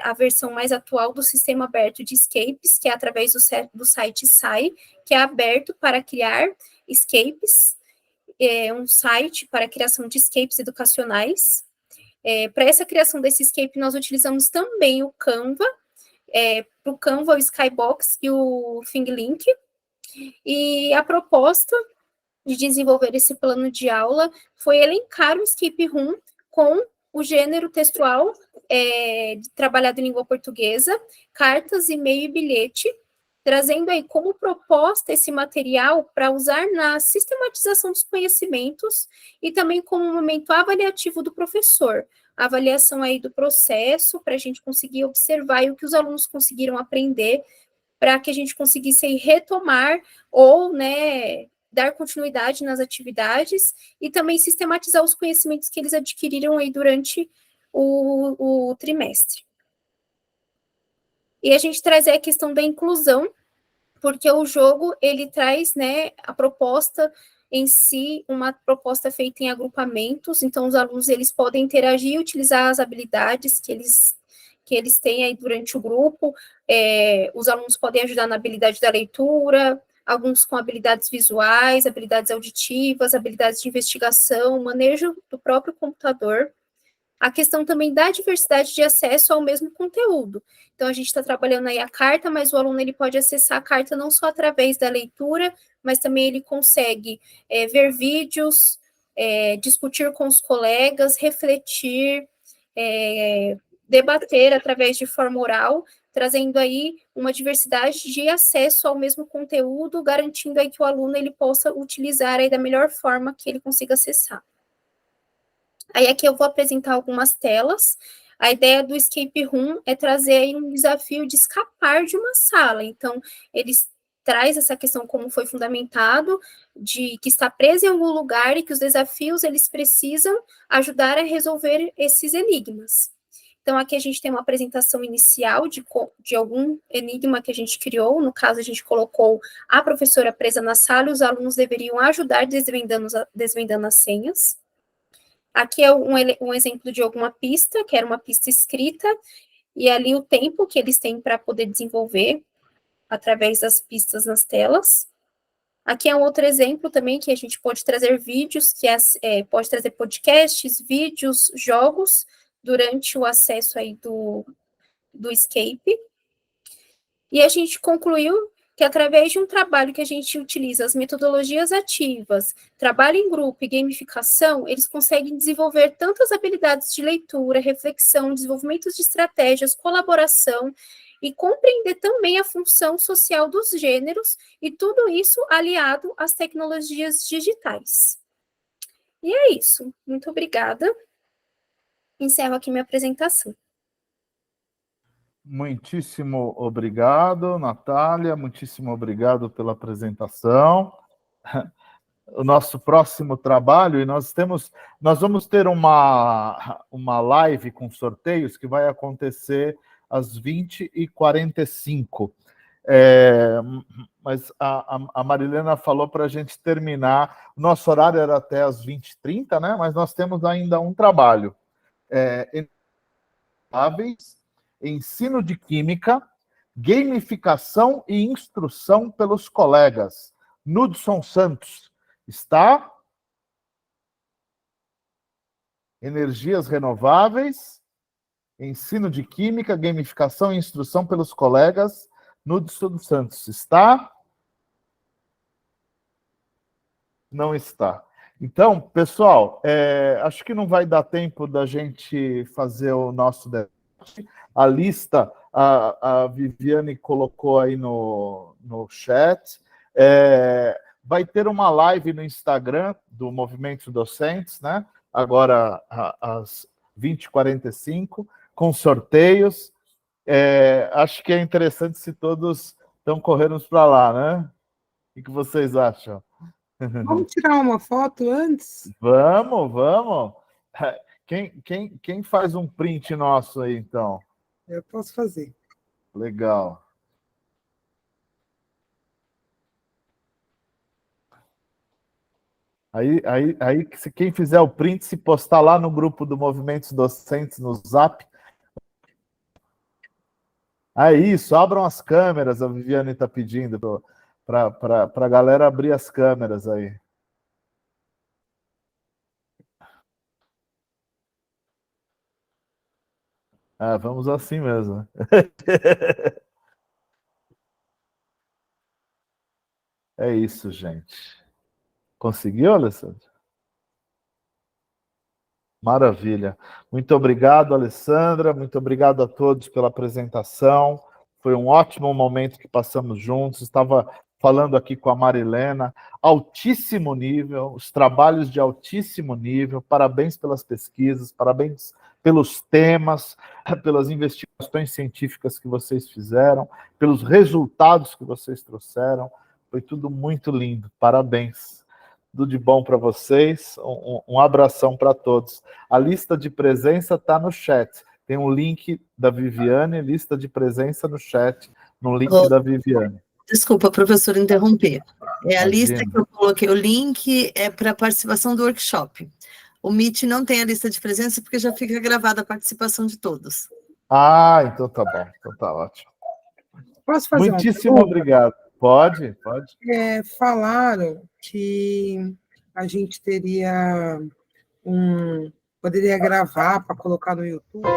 a versão mais atual do sistema aberto de escapes, que é através do site SAI, que é aberto para criar escapes, um site para a criação de escapes educacionais. Para essa criação desse escape, nós utilizamos também o Canva, para o Canva, o Skybox e o ThingLink, e a proposta de desenvolver esse plano de aula foi elencar o escape room com o gênero textual trabalhado em língua portuguesa, cartas, e-mail e bilhete, trazendo aí como proposta esse material para usar na sistematização dos conhecimentos e também como um momento avaliativo do professor, a avaliação aí do processo, para a gente conseguir observar o que os alunos conseguiram aprender, para que a gente conseguisse aí retomar ou, né, dar continuidade nas atividades e também sistematizar os conhecimentos que eles adquiriram aí durante o trimestre. E a gente traz aí a questão da inclusão, porque o jogo, ele traz, né, a proposta em si, uma proposta feita em agrupamentos, então os alunos, eles podem interagir e utilizar as habilidades que eles têm aí durante o grupo, os alunos podem ajudar na habilidade da leitura, alguns com habilidades visuais, habilidades auditivas, habilidades de investigação, manejo do próprio computador, a questão também da diversidade de acesso ao mesmo conteúdo. Então, a gente está trabalhando aí a carta, mas o aluno, ele pode acessar a carta não só através da leitura, mas também ele consegue ver vídeos, discutir com os colegas, refletir, debater através de forma oral, trazendo aí uma diversidade de acesso ao mesmo conteúdo, garantindo aí que o aluno, ele possa utilizar aí da melhor forma que ele consiga acessar. Aí aqui eu vou apresentar algumas telas. A ideia do escape room é trazer aí um desafio de escapar de uma sala. Então, eles traz essa questão como foi fundamentado, de que está preso em algum lugar e que os desafios, eles precisam ajudar a resolver esses enigmas. Então, aqui a gente tem uma apresentação inicial de algum enigma que a gente criou. No caso, a gente colocou a professora presa na sala e os alunos deveriam ajudar desvendando as senhas. Aqui é um exemplo de alguma pista, que era uma pista escrita, e ali o tempo que eles têm para poder desenvolver através das pistas nas telas. Aqui é um outro exemplo também, que a gente pode trazer vídeos, que pode trazer podcasts, vídeos, jogos, durante o acesso aí do escape. E a gente concluiu que através de um trabalho que a gente utiliza as metodologias ativas, trabalho em grupo e gamificação, eles conseguem desenvolver tantas habilidades de leitura, reflexão, desenvolvimento de estratégias, colaboração e compreender também a função social dos gêneros, e tudo isso aliado às tecnologias digitais. E é isso. Muito obrigada. Encerro aqui minha apresentação. Muitíssimo obrigado, Natália, muitíssimo obrigado pela apresentação. O nosso próximo trabalho, e nós vamos ter uma live com sorteios que vai acontecer às 20h45. Mas a Marilena falou para a gente terminar, o nosso horário era até às 20h30, né? Mas nós temos ainda um trabalho. Ensino de Química, Gamificação e Instrução pelos Colegas. Nudson Santos, está? Energias renováveis, ensino de química, gamificação e instrução pelos colegas no Hudson dos Santos. Está? Não está. Então, pessoal, acho que não vai dar tempo da gente fazer o nosso debate. A lista, a Viviane colocou aí no chat. Vai ter uma live no Instagram do Movimento Docentes, né? Agora, às 20h45, com sorteios. Acho que é interessante se todos estão correndo para lá, né? O que vocês acham? Vamos tirar uma foto antes? Vamos. Quem faz um print nosso aí, então? Eu posso fazer. Legal. Aí, se quem fizer o print, se postar lá no grupo do Movimentos Docentes, no Zap. Isso, abram as câmeras, a Viviane está pedindo para a galera abrir as câmeras aí. Vamos assim mesmo. É isso, gente. Conseguiu, Alessandro? Maravilha. Muito obrigado, Alessandra. Muito obrigado a todos pela apresentação. Foi um ótimo momento que passamos juntos. Estava falando aqui com a Marilena. Altíssimo nível, os trabalhos de altíssimo nível. Parabéns pelas pesquisas, parabéns pelos temas, pelas investigações científicas que vocês fizeram, pelos resultados que vocês trouxeram. Foi tudo muito lindo. Parabéns. Tudo de bom para vocês. Um abração para todos. A lista de presença está no chat. Tem um link da Viviane, lista de presença no chat, no link da Viviane. Desculpa, professor, interromper. A Imagina. lista que eu coloquei, o link é para a participação do workshop. O Meet não tem a lista de presença porque já fica gravada a participação de todos. Então tá bom. Então tá ótimo. Posso fazer Muitíssimo obrigado. Pode. Falaram que a gente poderia gravar para colocar no YouTube.